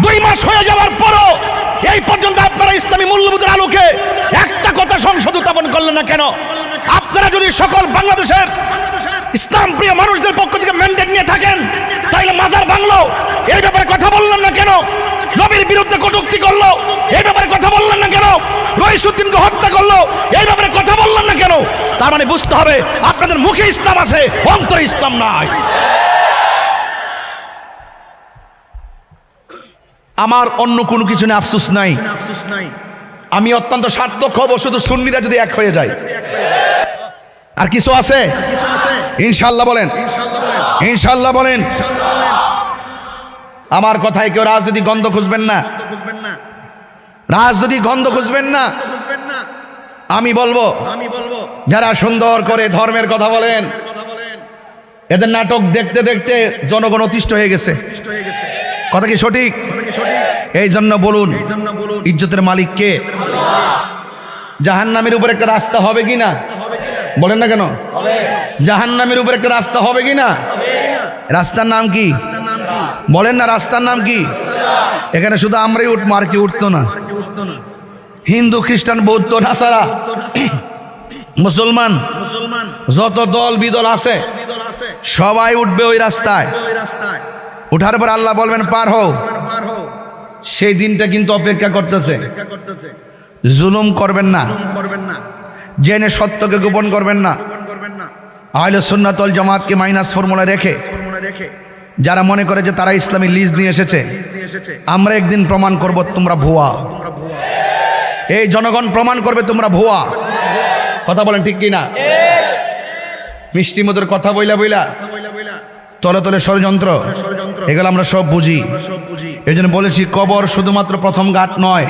2 মাস হয়ে যাওয়ার পরও এই পর্যন্ত আপনারা ইসলামী মূল্যবোধের আলোকে একটা কথা সংসদ উত্থাপন করলেন না কেন? আপনারা যদি সকল বাংলাদেশের ইসলাম প্রিয় মানুষদের পক্ষ থেকে ম্যান্ডেট নিয়ে থাকেন, তাইলে মাজার ভাঙলো, এই ব্যাপারে কথা বললেন না কেন? নবীর বিরুদ্ধে কটূক্তি করলো, এই ব্যাপারে কথা বললেন না কেন? রইসুদ্দিনকে হত্যা করলো, এই ব্যাপারে কথা বললেন না কেন? তার মানে বুঝতে হবে আপনাদের মুখে ইসলাম আছে, অন্তরে ইসলাম নাই। আমার অন্য কোনো কিছু নিয়ে আফসোস নাই, আমি অত্যন্ত সার্থক হব শুধু সুন্নিরা যদি এক হয়ে যায়। আর কিছু আছে? ইনশাল্লাহ বলেন, ইনশাল্লাহ বলেন। আমার কথায় কেউ রাজনৈতিক গন্ধ খুঁজবেন না, রাজনৈতিক গন্ধ খুঁজবেন না। আমি বলবো যারা সুন্দর করে ধর্মের কথা বলেন, এদের নাটক দেখতে দেখতে জনগণ অতিষ্ঠ হয়ে গেছে। কথা কি সঠিক? এই জন্য বলুন ইজ্জতের মালিক কে? জাহান্নামের উপর একটা রাস্তা হবে কি না? বলেন না কেন? জাহান্নামের উপর একটা রাস্তা হবে কি না? রাস্তার নাম কি? বলেন না, রাস্তার নাম কি? এখানে শুধু আমরাই উঠবো, আর কি উঠতো না? হিন্দু, খ্রিস্টান, বৌদ্ধ, নাসারা, মুসলমান, যত দল বিদল আছে সবাই উঠবে ওই রাস্তায়। উঠার পর আল্লাহ বলবেন পার হও। সেই দিনটা কিন্তু অপেক্ষা করতেছে। জুলুম করবেন না, জেনে সত্যকে গোপন করবেন না। আহলে সুন্নাত ওয়াল জামাতকে মাইনাস ফর্মুলা রেখে যারা মনে করে যে তারা ইসলামী লিজ নিয়ে এসেছে, আমরা একদিন প্রমাণ করব তোমরা ভুয়া। এই জনগণ প্রমাণ করবে তোমরা ভুয়া। কথা বলেন ঠিক কি না? মিষ্টি মধুর কথা বইলা বইলা তলে তলে ষড়যন্ত্র, এগুলো আমরা সব বুঝি। এই জন্য বলেছি কবর শুধুমাত্র প্রথম ঘাট নয়,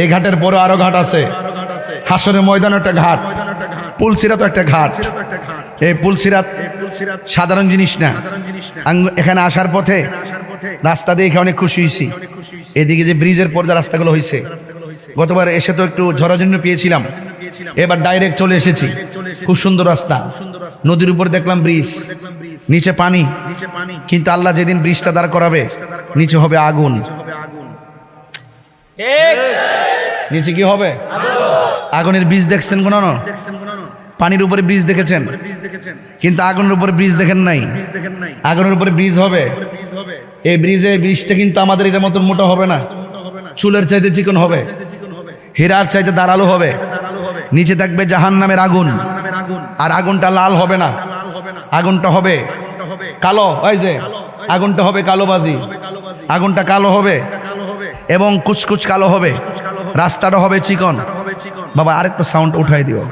এই ঘাটের পরে আরো ঘাট আছে। হাসরের ময়দান একটা ঘাট, পুলসিরাত একটা ঘাট। এই পুলসিরাত সাধারণ জিনিস না। এখানে আসার পথে রাস্তা দেখে অনেক খুশি হয়েছি। এদিকে যে ব্রিজের পর্দা রাস্তাগুলো হয়েছে, গতবার এসে তো একটু ঝরাঝন্য পেয়েছিলাম, এবার ডাইরেক্ট চলে এসেছি। খুব সুন্দর রাস্তা, নদীর উপর দেখলাম ব্রিজ, নিচে পানি। কিন্তু আল্লাহ যেদিন ব্রিজটা দাঁড় করাবে, নিচে হবে আগুন। নিচে কি হবে? আগুনের ব্রিজ দেখছেন কোন? পানির উপরে ব্রিজ দেখেছেন, কিন্তু আগুনের উপরে ব্রিজ দেখেন নাই। আগুনের উপরে ব্রিজ হবে। এই ব্রিজটা কিন্তু আমাদের এটার মতন মোটা হবে না, চুলের চাইতে চিকন হবে, হীরার চাইতে দাঁড়ালো হবে। নিচে থাকবে জাহান্নামের আগুন, আর আগুনটা লাল হবে না, আগুনটা হবে কালো। ওই যে আগুনটা হবে কালোবাজি, আগুনটা কালো হবে এবং কুচকুচ কালো হবে। রাস্তাটা হবে চিকন। বাবা আরেকটু সাউন্ড উঠাই দিও।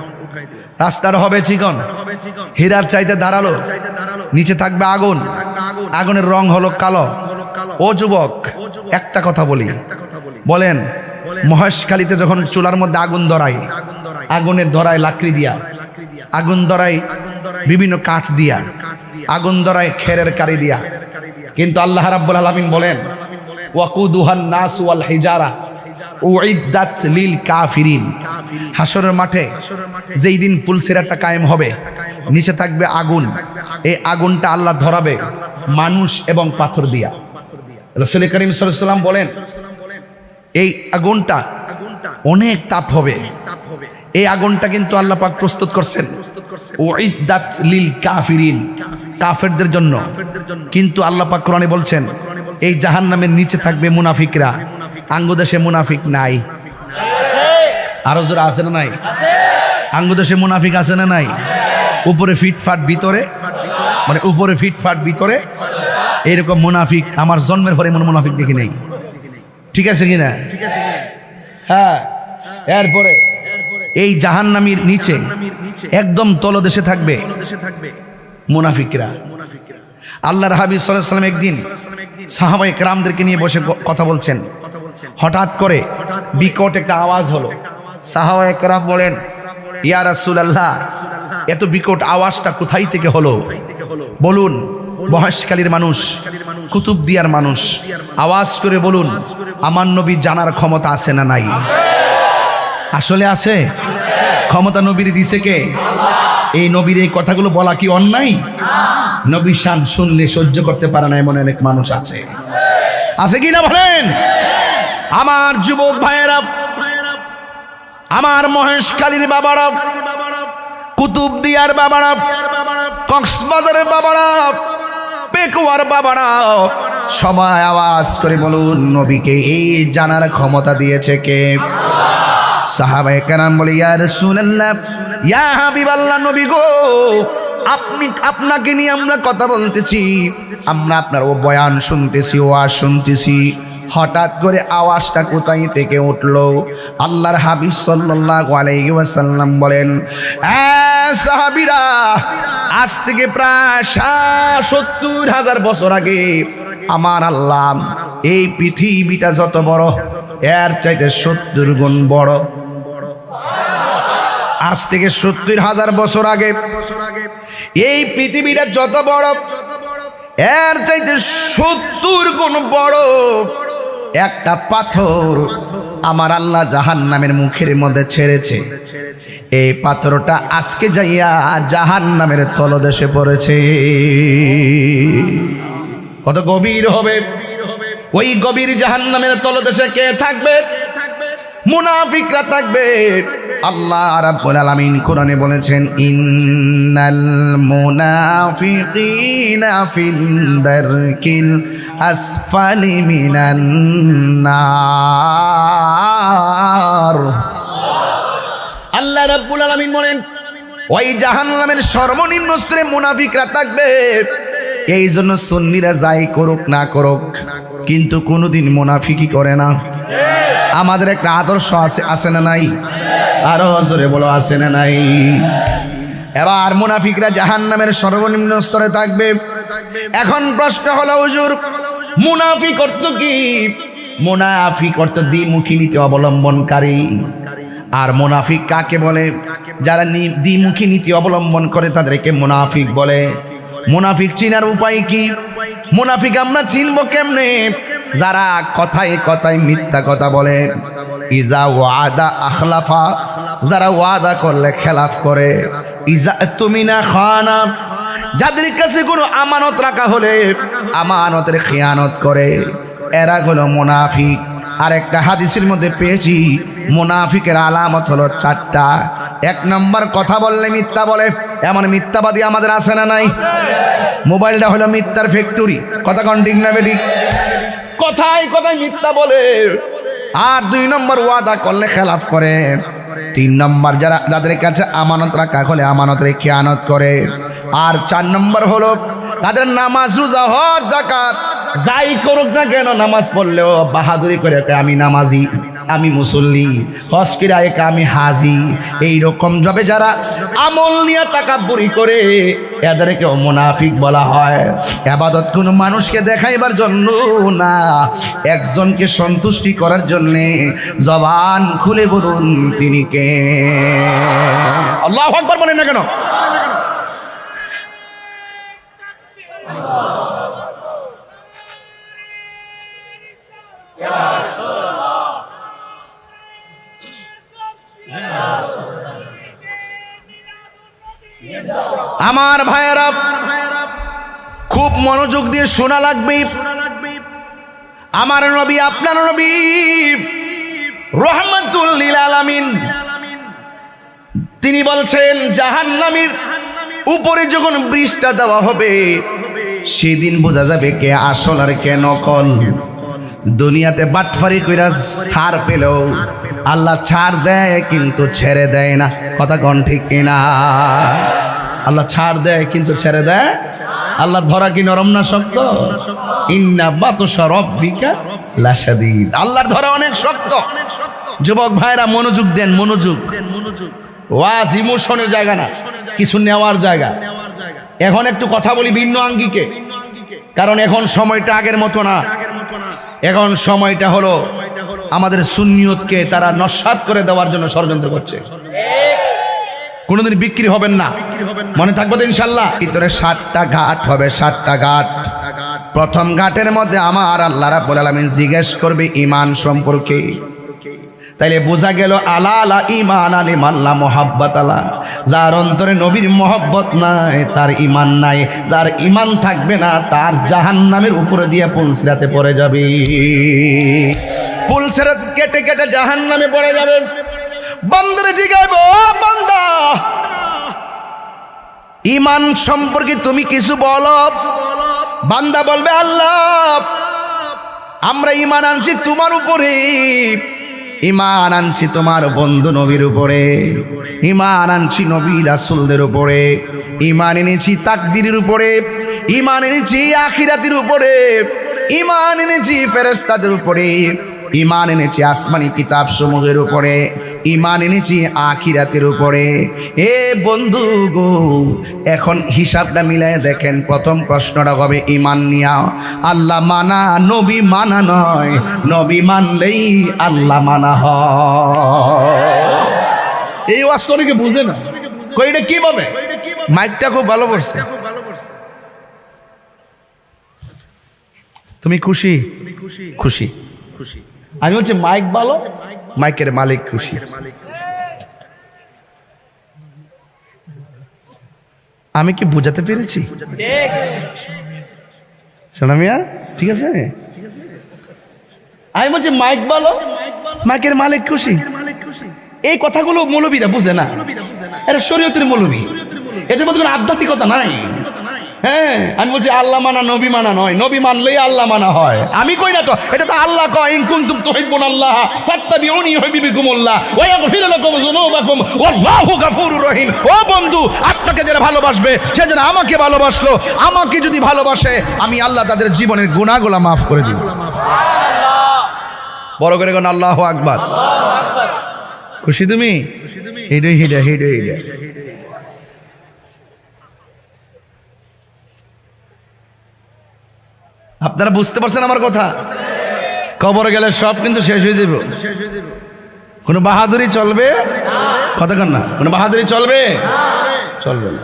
রাস্তাটা হবে চিকন, হীরার চাইতে দাঁড়ালো, নিচে থাকবে আগুন, আগুনের রং হলো কালো। ও যুবক, একটা কথা বলি, বলেন মহেশখালীতে যখন চুলার মধ্যে আগুন ধরায়, আগুনের ধরায় লাকড়ি দিয়া, আগুন ধরায় বিভিন্ন কাঠ দিয়া, আগুন ধরায় খেরের কারি দিয়া, কিন্তু আল্লাহ রাব্বুল আলামিন বলেন ওয়াকুদুহান নাস ওয়াল হিজারা উইদ্দাত লিল কাফিরিন। হাসরের মাঠে যেই দিন পুলসিরাতটা কায়েম হবে, নিচে থাকবে আগুন, এই আগুনটা আল্লাহ ধরাবে মানুষ এবং পাথর দিয়া। রাসূল করিম সাল্লাল্লাহু আলাইহি ওয়াসাল্লাম বলেন এই আগুনটা অনেক তাপ হবে। এই আগুনটা কিন্তু আল্লাহ পাক প্রস্তুত করছেন উইদ্দাত লিল কাফিরিন, কাফেরদের জন্য। কিন্তু আল্লাহ পাক কোরআনে বলছেন এই জাহান্নামের নিচে থাকবে মুনাফিকরা। আঙ্গুদেশে মুনাফিক নাই? আরো জোরে আছে না নাই? আঙ্গুদেশে মুনাফিক আছে না নাই? উপরে ফিটফাট ভিতরে, মানে উপরে ফিটফাট ভিতরে এরকম মুনাফিক আমার জন্মের পরে এমন মুনাফিক দেখি নাই। ঠিক আছে কিনা? হ্যাঁ। এরপরে এই জাহান্নামীর নিচে একদম তলদেশে থাকবে মুনাফিকরা। আল্লাহর হাবিব সাল্লাল্লাহু আলাইহি ওয়াসাল্লাম একদিন সাহাবায়ে কেরামদেরকে নিয়ে বসে কথা বলছেন, হঠাৎ করে বিকট একটা আওয়াজ হলো। সাহাবায়ে কেরাম বলেন ইয়া রাসূলুল্লাহ, এত বিকট আওয়াজটা কোথায় থেকে হলো? বলুন মহেশখালীর মানুষ, কুতুবদিয়ার মানুষ, আওয়াজ করে বলুন আমার নবী জানার ক্ষমতা আছে না নাই? আসলে আছে। ক্ষমতা নবীর দিছে কে? এই নবীর এই কথাগুলো বলা কি অন্যায়? নবীর শান শুনলে সহ্য করতে পারে না এমন অনেক মানুষ আছে। আছে কি না বলেন? আমার যুবক ভাইয়েরা, আমার মহেশখালীর বাবারা, কুতুবদিয়ার বাবারা, কক্সবাজারের বাবারা, পেকুয়ার বাবারা, সবাই আওয়াজ করে বলুন নবীকে এই জানার ক্ষমতা দিয়েছে কে? সাহাবায়ে কেরাম বলে ইয়া রাসূলুল্লাহ, ইয়া হাবিবাল্লাহ, নবী গো আপনাকে নিয়ে আমরা কথা বলতেছি, আমরা আপনার ও বয়ান শুনতেছি, ওয়াজ শুনতেছি। হঠাৎ করে আওয়াজটা কোথায় থেকে উঠলো? আল্লাহর হাবিব সাল্লাল্লাহু আলাইহি ওয়াসাল্লাম বলেন সাহাবীরা, আজ থেকে প্রায় ৭০,০০০ বছর আগে আমার আল্লাহ এই পৃথিবীটা যত বড় এর চাইতে ৭০ গুণ বড়। আজ থেকে ৭০,০০০ বছর আগে এই পৃথিবীটা যত বড় এর চাইতে ৭০ গুণ বড় একটা পাথর আমার আল্লাহ জাহান্নামের মুখের মধ্যে ছেড়েছে। এই পাথরটা আজকে যাইয়া জাহান্নামের তলদেশে পড়েছে। কত গভীর হবে? ওই গভীর জাহান্নামের তলদেশে কে থাকবে? মুনাফিকরা থাকবে। আল্লাহ রাব্বুল আলামিন কোরআনে বলেছেন ইন্নাল মুনাফিকিনা ফিন দারকিল আসফালি মিনান নার। আল্লাহ রাব্বুল আলামিন বলেন ওই জাহান্নামের সর্বনিম্ন স্তরে মুনাফিকরা থাকবে। এই জন্য সুন্নিরা যাই করুক না করুক কিন্তু কোনোদিন মুনাফিকি করে না। আমাদের একটা আদর্শ আছে না নাই? আরো জোরে বলো আছে না নাই? এবার মুনাফিকরা জাহান্নামের সর্বনিম্ন স্তরে থাকবে। এখন প্রশ্ন হলো হুজুর মুনাফিক অর্থ কি? মুনাফিক অর্থ দ্বিমুখী নীতি অবলম্বনকারী। আর মুনাফিক কাকে বলে? যারা দ্বিমুখী নীতি অবলম্বন করে তাদেরকে মুনাফিক বলে। মুনাফিক চিনার উপায় কি? মুনাফিক আমরা চিনবো কেমনে? যারা কথায় কথায় মিথ্যা কথা বলে, ইজা ওয়াদা আখলাফা, যারা ওয়াদা করলে খেলাফ করে, ইজা তুমিনা খানা, যাদের কাছে কোনো আমানত রাখা হলে আমানতের খেয়ানত করে, এরা হলো মুনাফিক। আর একটা হাদিসের মধ্যে পেয়েছি মুনাফিকের আলামত হলো 4টা। 1 নম্বর কথা বললে মিথ্যা বলে। এমন মিথ্যাবাদী আমাদের আছে না নাই? মোবাইলটা হলো মিথ্যার ফ্যাক্টরি। কথা কোন ঠিক না বেঠিক? কথায় কথায় মিথ্যা বলে। আর 2 নম্বর ওয়াদা করলে খেলাফ করে। 3 নম্বর যাদের কাছে আমানত রাখা হলে আমানতের খেয়ানত করে। আর 4 নম্বর হলো তাদের নামাজ রোজা হজ যাকাত যাই করুক না কেন নামাজ পড়লেও বাহাদুরি করে আমি নামাজি। আমি মুসল্লি, হজ করে আয়েকা আমি হাজি। এইরকম ভাবে যারা আমল নিয়ে তাকাব্বুরি করে এদেরকেও মুনাফিক বলা হয়। ইবাদত কোনো মানুষকে দেখাইবার জন্য না, একজনকে সন্তুষ্টি করার জন্যে। জবান খুলে বলুন তিনি কে? আল্লাহু আকবার বলেন না কেন? আমার ভাইয়েরা খুব মনোযোগ দিয়ে শোনা লাগবে। আমার নবী, আপনার নবী রহমাতুল লিল আলামিন, তিনি বলছেন জাহান্নামীর উপরে যখন বৃষ্টিটা দেওয়া হবে সেদিন বোঝা যাবে কে আসল আর কে নকল। দুনিয়াতে বাটফারি কইরা ছাড় পেলেও আল্লাহ ছাড় দেয় কিন্তু ছেড়ে দেয় না। কথা কোন ঠিক কিনা? আল্লাহ ছাড় দেয় কিন্তু ছেড়ে দেয়। আল্লাহ ধরা কি নরম না শক্ত? ইন্না বাতশা রাব্বিকা লাশাদীদ। আল্লাহর ধরা অনেক শক্ত। যুবক ভাইরা মনোযোগ দেন, মনোযোগ। ওয়াজ ইমোশনের জায়গা না, কিছু নেওয়ার জায়গা। এখন একটু কথা বলি ভিন্ন আঙ্গিকে, কারণ এখন সময়টা আগের মতো না। এখন সময়টা হলো আমাদের সুন্নিয়তকে তারা নস্যাৎ করে দেওয়ার জন্য ষড়যন্ত্র করছে। কোনোদিন বিক্রি হবেন না, মনে থাকবে তো ইনশাল্লাহ। ভিতরে 7টা ঘাট হবে, 7টা ঘাট। প্রথম ঘাটের মধ্যে আমার আল্লাহ রাব্বুল আলামিন জিজ্ঞেস করবে ঈমান সম্পর্কে। তাইলে বোঝা গেল আলা আলা ঈমান আলী মাল্লা মোহাব্বত আলা, যার অন্তরে নবীর মোহাব্বত নাই তার ঈমান নাই। যার ঈমান থাকবে না তার জাহান্নামের উপরে দিয়ে পুলসিরাতে পড়ে যাবে। পুলসিরাত কেটে কেটে জাহান্নামে পড়ে যাবে। বান্দারে জিগাইব, বান্দা ঈমান সম্পর্কে তুমি কিছু বলো। বান্দা বলবে আল্লাহ আমরা ঈমান আনছি তোমার উপরে, ঈমান আনছি তোমার বন্ধু নবীর উপরে, ঈমান আনছি নবী রাসূলদের উপরে, ঈমান এনেছি তাকদীরের উপরে, ঈমান এনেছি আখিরাতের উপরে, ঈমান এনেছি ফেরেশতাদের উপরে, ঈমান এনেছি আসমানি কিতাব সমূহের উপরে, ঈমান এনেছি আখিরাতের উপরে। এ বন্ধু গো, এখন হিসাবটা মিলায় দেখেন। প্রথম প্রশ্নটা হবে ঈমান নিয়া। আল্লাহ মানা নবী মানা নয়, নবী মানলেই আল্লাহ মানা হয়। এই ওয়াজ তো অনেকে বুঝে না, কই এটা কিভাবে? মাইকটা খুব ভালো পড়ছে। তুমি খুশি? খুশি। আমি হচ্ছে মাইক ভালো, মাইকের মালিক খুশি। আমি কি বুঝাতে পেরেছি? শোনা মিয়া, ঠিক আছে? আমি বলছি মাইক ভালো, মাইকের মালিক খুশি। এই কথাগুলো মৌলবীরা বুঝে না, এটা শরীয়তের মৌলবী, এদের মধ্যে কোনো আধ্যাত্মিকতা নাই। হ্যাঁ, আমি বলছি আল্লাহ মানা নবী মানা নয়, নবী মানলেই আল্লাহ মানা হয়। আমি কই না তো, এটা তো আল্লাহ কয় ইন কুনতুম তুহিব্বুনাল্লাহ ফাত্তাবিউনি ইউহিব্বুকুমুল্লাহ ওয়া ইয়াগফির লাকুম যুনুবাকুম ওয়াল্লাহু গফুরুর রহিম। ও বন্ধু, আপনাকে যারা ভালোবাসবে সে যেন আমাকে ভালোবাসলো। আমাকে যদি ভালোবাসে আমি আল্লাহ তাদের জীবনের গুনাহগুলো মাফ করে দিব। বড় করে কোন আল্লাহু আকবার। খুশি তুমি? হেডে হেডে হেডে হেডে। আপনারা বুঝতে পারছেন আমার কথা? কবরে গেলে সব কিন্তু শেষ হয়ে যাবে। কোনো বাহাদুরি চলবে? কথা কন না, কোনো বাহাদুরি চলবে? চলবে না।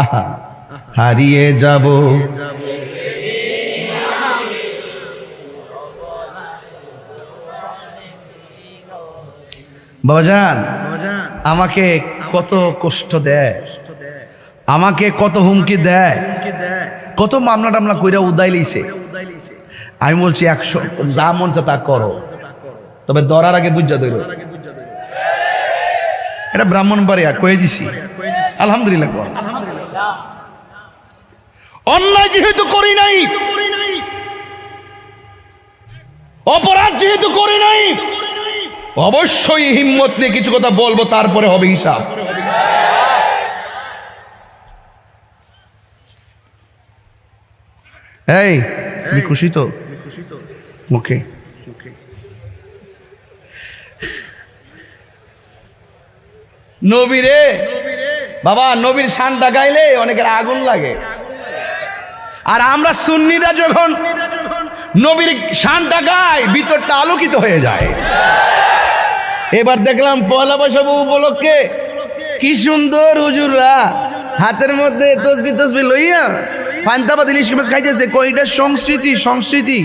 আহা, হারিয়ে যাব বাবাজান। আমাকে কত কষ্ট দেয়, আমাকে কত হুমকি দেয়, কত মামলা টামলা কইরা উদাই লইছে। আমি বলছি 100 যা মন চা তা করো, তবে ধরার আগে বুঝা ধরো। এটা ব্রাহ্মণবাড়িয়া কয়ে দিছি, আলহামদুলিল্লাহ। অন্যায় যেহেতু করি নাই, অপরাধ যেহেতু করি নাই, অবশ্যই হিম্মত নিয়ে কিছু কথা বলবো, তারপরে হবে হিসাব। এই তুমি খুশি তো? ওকে। নবী রে বাবা, নবীর শানটা গাইলে অনেকের আগুন লাগে। আর আমরা সুন্নিরা যখন নবীর শানটা গাই, ভিতরটা আলোকিত হয়ে যায়। এবার দেখলাম পয়লা বৈশাখ উপলক্ষে কি সুন্দর হুজুররা হাতের মধ্যে তসবি তসবি লইয়া পান্তাবাদ ইলিশ মাছ খাইতেছে। কইটা সংস্কৃতি, সংস্কৃতি।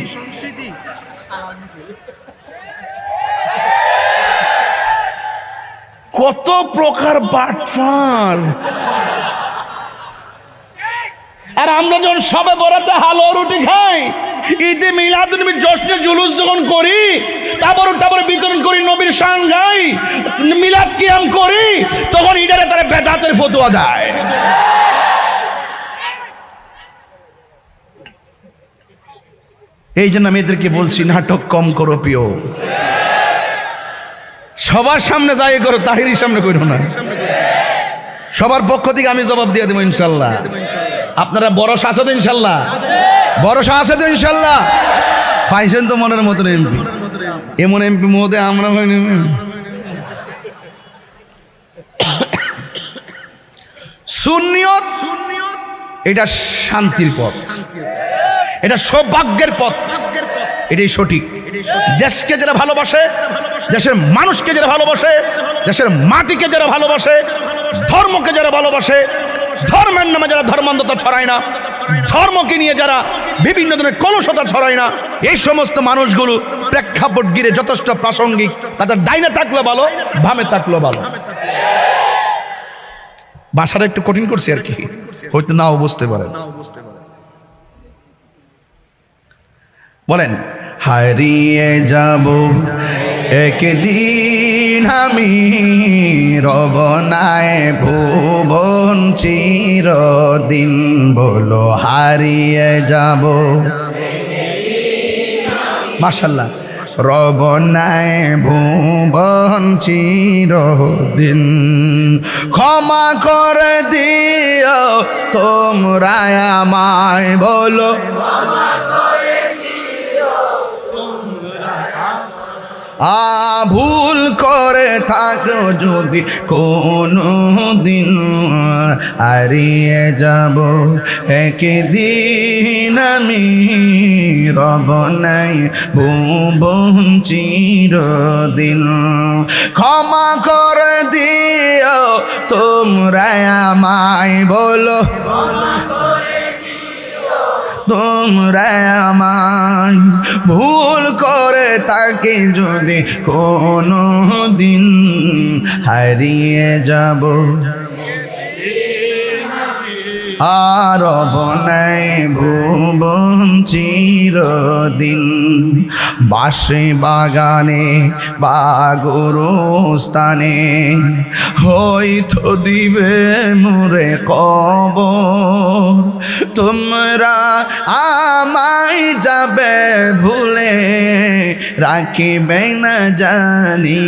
কত প্রকার বাটফার। আর আমরা যখন সবে বরাতে হালুয়া রুটি খাই, ঈদে মিলাদুন্নবীর জশ্নে জুলুস যখন করি, তারপরে বিতরণ করি, নবীর শান গাই, মিলাদ কিয়াম করি, তখন ঈদের তারা বেদাতের ফতোয়া দেয়। এই জন্য আমি এদেরকে বলছি, নাটক কম করো প্রিয়। সবার সামনে যাই করো, তাহিরির সামনে করো না। সবার পক্ষ থেকে আমি জবাব দিয়ে দেবো ইনশাল্লাহ। আপনারা ভরসা আছে তো ইনশাল্লাহ? ভরসা আছে তো ইনশাল্লাহ? পাইছেন তো মনের মতন এমপি। এমন এমপি মধ্যে আমরা হয়নি। সুন্নিয়ত এটা শান্তির পথ, এটা সৌভাগ্যের পথ, এটাই সঠিক। দেশকে যারা ভালোবাসে, দেশের মানুষকে যারা ভালোবাসে, দেশের মাটিকে যারা ভালোবাসে, ধর্মকে যারা ভালোবাসে, ধর্মের নামে যারা ধর্মান্ধতা ছড়ায় না, ধর্মকে নিয়ে যারা বিভিন্ন ধরনের কলুষতা ছড়ায় না, এই সমস্ত মানুষগুলো প্রেক্ষাপট গিরে যথেষ্ট প্রাসঙ্গিক। তাদের ডাইনে থাকলে ভালো, বামে থাকলে ভালো। ভাষাটা একটু কঠিন করছি আর কি, হয়তো নাও বুঝতে পারেন। বলেন, হারিয়ে যাব একদিন আমি, রব নাই ভুবন চিরদিন। বলো হারিয়ে যাব, মাশাআল্লাহ। রব নাই ভুবন চিরদিন, ক্ষমা করে দিও তোমরা আমায়। বলো ভুল করে থাকো যদি কোনো দিন, হারিয়ে যাব একদিন আমি, রব নাই ভুবন চিরদিন। ক্ষমা করে দিও তোমরা আমায়। বলো তোমরা আমায়, ভুল করে তাকে যদি কোনো দিন, হারিয়ে যাব আর রব নাই ভুবন চিরদিন। বাঁশি বাগানে বা গোরস্থানে হয়তো দিবে মোরে কবর, তোমরা আমায় যাবে ভুলে, রাখিবে না জানি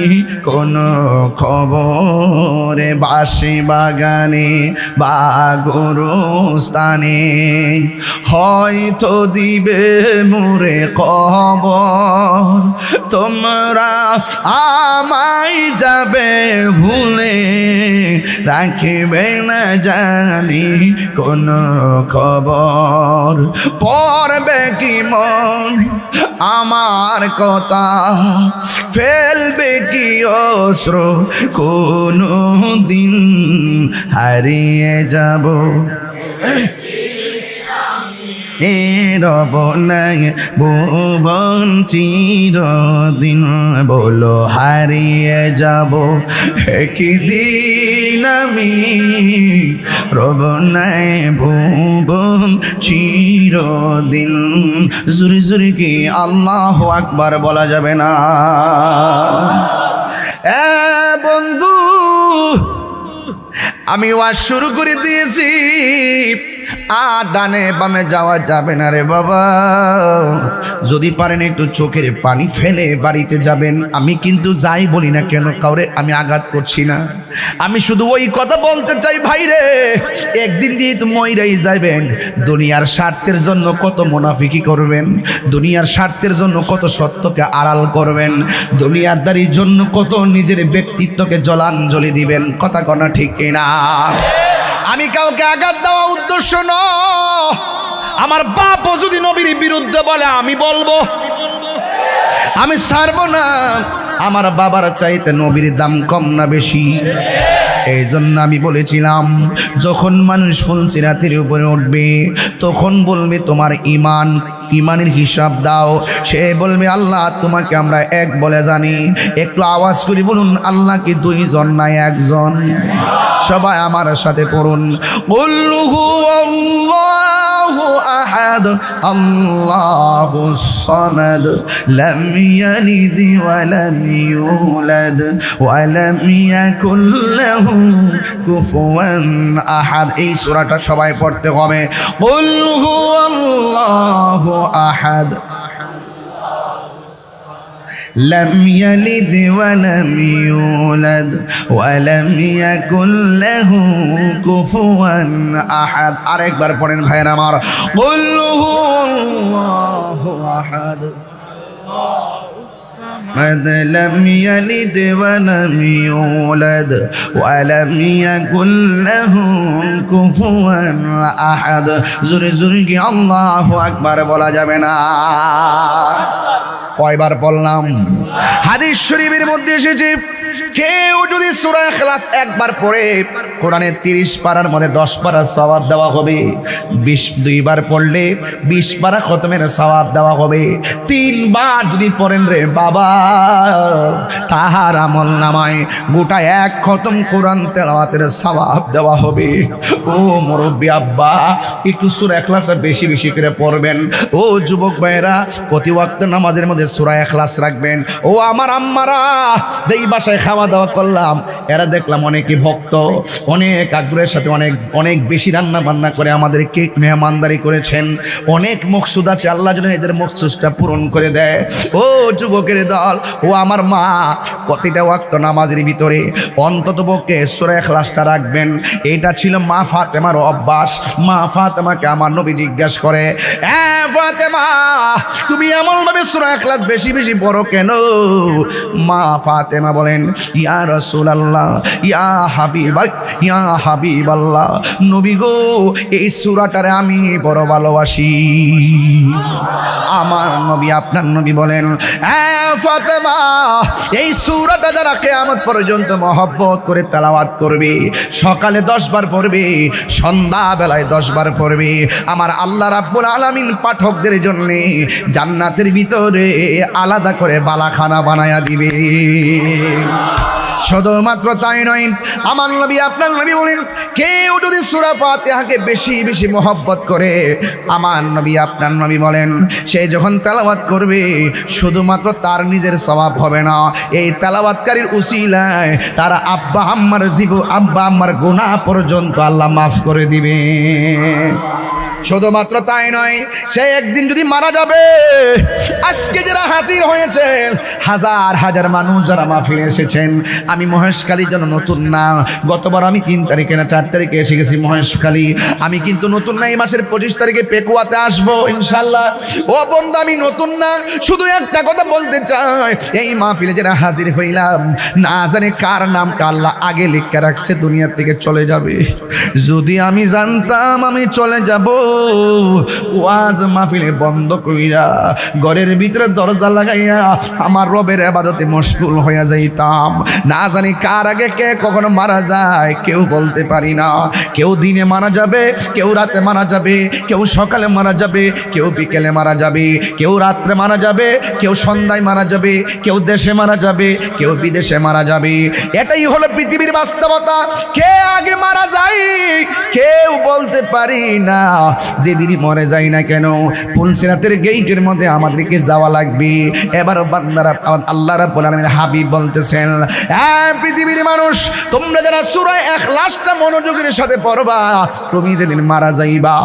কোনো খবর। বাঁশি বাগানে বা গোরস্থানে হয়তো দিবে মোরে কবর, তোমরা আমায় যাবে ভুলে, রাখিবে না জানি কোনো খবর। পড়বে কি মন আমার কথা, ফেলবে কি অস্ত্র কোনো দিন, হারিয়ে যাব রব নাই ভুবন চিরদিন। বলো হারিয়ে যাব একদিন আমি, রব নাই ভুবন চিরদিন। জুরি জুরি কি আল্লাহু আকবার বলা যাবে না? বন্ধু, আমি ওয়াজ শুরু করে দিয়েছি, আর ডানে বামে যাওয়া যাবে না রে বাবা, যদি পারেন একটু চোখের পানি ফেলে বাড়িতে যাবেন। আমি কিন্তু যাই বলি না কেন কাউরে আমি আঘাত করছি না, আমি শুধু ওই কথা বলতে চাই ভাই রে, একদিন যেহেতু মইরাই যাবেন, দুনিয়ার স্বার্থের জন্য কত মুনাফিকি করবেন, দুনিয়ার স্বার্থের জন্য কত সত্যকে আড়াল করবেন, দুনিয়াদারির জন্য কত নিজের ব্যক্তিত্বকে জলাঞ্জলি দিবেন। কথা কনা ঠিক কিনা? আমি কাউকে আঘাত দেওয়া উদ্দেশ্য নয়, আমার বাপও যদি নবীর বিরুদ্ধে বলে আমি বলবো, আমি ছাড়বো না। আমার বাবার চাইতে নবীর দাম কম না বেশি? এই জন্য আমি বলেছিলাম, যখন মানুষ ফুলসিরাতের উপরে উঠবে তখন বলবে তোমার ইমানের হিসাব দাও। সে বলবে আল্লাহ তোমাকে আমরা এক বলে জানি। একটু আওয়াজ করে বলুন, আল্লাহ কি দুইজন না একজন? সবাই আমার সাথে পড়ুন, কুল হুয়াল্লাহু আহাদ আল্লাহুস সামাদ লাম ইয়ালিদ ওয়া লাম ইউলাদ ওয়া লাম ইয়াকুল লাহু কুফুয়ান আহাদ। এই সূরাটা সবাই পড়তে হবে। কুল হুয়াল্লাহু আহাদ لم يلد ولم يولد ولم يكن له كفوا أحد। আরেকবার পড়েন ভাইরা আমার, قل هو الله أحد لم يلد ولم يولد ولم يكن له كفوا أحد। জোরে জোরে কি আল্লাহু আকবার বলা যাবে না? কয়বার বললাম? হাদিস শরীফের মধ্যে এসেছে, কেউ যদি সূরা ইখলাস একবার পড়ে কোরআনের 30 পারার মধ্যে 10 পারা সওয়াব দেওয়া হবে। 22 বার পড়লে 20 পারা খতমের সওয়াব দেওয়া হবে। 3 বার যদি পড়েন রে বাবা, তাহার আমল নামায় গোটা এক খতম কোরআন তেলাওয়াতের সওয়াব দেওয়া হবে। ও মুরব্বি আব্বা, একটু সূরা ইখলাসটা বেশি বেশি করে পড়বেন। ও যুবক ভাইরা, প্রতি ওয়াক্ত নামাজের মধ্যে সূরা ইখলাস রাখবেন। ও আমার আম্মারা, যেই বাসায় খাওয়া দাওয়া করলাম, এরা দেখলাম অনেকে ভক্ত, অনেক আগ্রহের সাথে অনেক বেশি রান্না বান্না করে আমাদেরকে মেহমানদারি করেছেন। অনেক মকসুদ আছে, আল্লাহ যেন এদের মকসুদটা পূরণ করে দেয়। ও যুবকের দল, ও আমার মা, প্রতিটা ওয়াক্ত নামাজের ভিতরে অন্তত পক্ষে সূরা ইখলাসটা রাখবেন। এটা ছিল মা ফাতেমার অভ্যাস। মা ফাতেমাকে আমার নবী জিজ্ঞাসা করে, ফাতেমা, তুমি এমনভাবে সূরা ইখলাস বেশি বেশি পড়ো কেন? মা ফাতেমা বলেন, ইয়া রাসূলুল্লাহ, ইয়া হাবিবাল্লাহ, নবী গো, এই সূরাটারে আমি বড় ভালোবাসি। আমার নবী, আপনার নবী বলেন, ফাতেমা, এই সূরাটা যারা কিয়ামত পর্যন্ত মহব্বত করে তেলাওয়াত করবে, সকালে 10 বার পড়বে, সন্ধ্যা বেলায় 10 বার পড়বে, আমার আল্লাহ রাব্বুল আলামিন পাঠকদের জন্য জান্নাতের ভিতরে আলাদা করে বালাখানা বানায়া দিবে। শুধুমাত্র তাই নয়, আমার নবী, আপনার নবী বলেন, কেউ যদি সূরা ফাতিহাকে বেশি বেশি মহব্বত করে, আমার নবী, আপনার নবী বলেন, সে যখন তেলাওয়াত করবে শুধুমাত্র তার নিজের সওয়াব হবে না, এই তেলাওয়াতকারীর উসিলায় তার আব্বা আম্মার গুনাহ পর্যন্ত আল্লাহ মাফ করে দিবে। শুধুমাত্র তাই নয়, সে একদিন যদি মারা যাবে, আজকে যারা হাজির হয়েছেন, হাজার হাজার মানুষ যারা মাহফিলে এসেছেন, আমি মহেশখালীর জন্য নতুন না, গতবার আমি 3 তারিখে না 4 তারিখে এসে গেছি মহেশখালী। আমি কিন্তু নতুন না, এই মাসের 25 তারিখে পেকুয়াতে আসবো ইনশাল্লাহ। ও বন্ধু, আমি নতুন না, শুধু একটা কথা বলতে চাই, এই মাহফিলে যারা হাজির হইলাম, না জানে কার নামটা আল্লাহ আগে লিখে রাখছে দুনিয়া থেকে চলে যাবে। যদি আমি জানতাম আমি চলে যাব, ওয়াজ মাহফিলে বন্ধ কইরা ঘরের ভিতরে দরজা লাগাইয়া আমার রবের ইবাদতে মশগুল হইয়া যাইতাম। না জানি কার আগে কে কখনো মারা যায় কেউ বলতে পারি না। কেউ দিনে মারা যাবে, কেউ রাতে মারা যাবে, কেউ সকালে মারা যাবে, কেউ বিকেলে মারা যাবে, কেউ রাত্রে মারা যাবে, কেউ সন্ধ্যায় মারা যাবে, কেউ দেশে মারা যাবে, কেউ বিদেশে মারা যাবে। এটাই হলো পৃথিবীর বাস্তবতা। কে আগে মারা যায় কেউ বলতে পারি না। যেদিনই মরে যাই না কেন পুলসিরাতের গেটের মধ্যে আমাদেরকে যাওয়া লাগবে। এবার বান্দারা আল্লাহ রাব্বুল আলামিন হাবিব বলতেছেন, পৃথিবীর মানুষ তোমরা যারা সূরা ইখলাসটা মনোযোগের সাথে পড়বা, তুমি যেদিন মারা যাইবা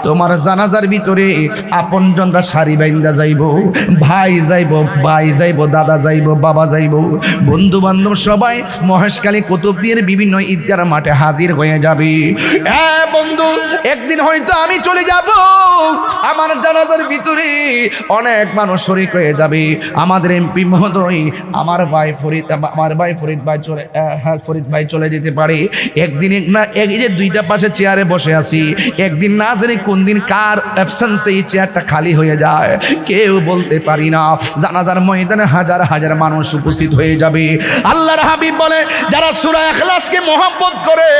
তোমার জানাজার ভিতরে আপনজনরা সারি বাইন্দা যাইব, ভাই যাইব, দাদা যাইব, বাবা যাইব, বন্ধু বান্ধব সবাই মহেশখালী কুতুবদিয়ার বিভিন্ন ঈদগাহ মাঠে হাজির হয়ে যাবে। বন্ধু, একদিন হয়তো আমি চলে যাব, আমার জানাজার ভিতরে অনেক মানুষ শরীক হয়ে যাবে। আমাদের এমপি মহোদয়, আমার ভাই ফরিদ ভাই চলে যেতে পারে। একদিন না, এই যে দুইটা পাশে চেয়ারে বসে আছি, একদিন না জানি কোন দিন কার অ্যাবসেন্সে এই চেয়ারটা খালি হয়ে যায়, কেউ বলতে পারি না। জানাজার ময়দানে হাজার হাজার মানুষ উপস্থিত হয়ে যাবে। আল্লাহর হাবিব বলে, যারা সূরা ইখলাসকে মহব্বত করে,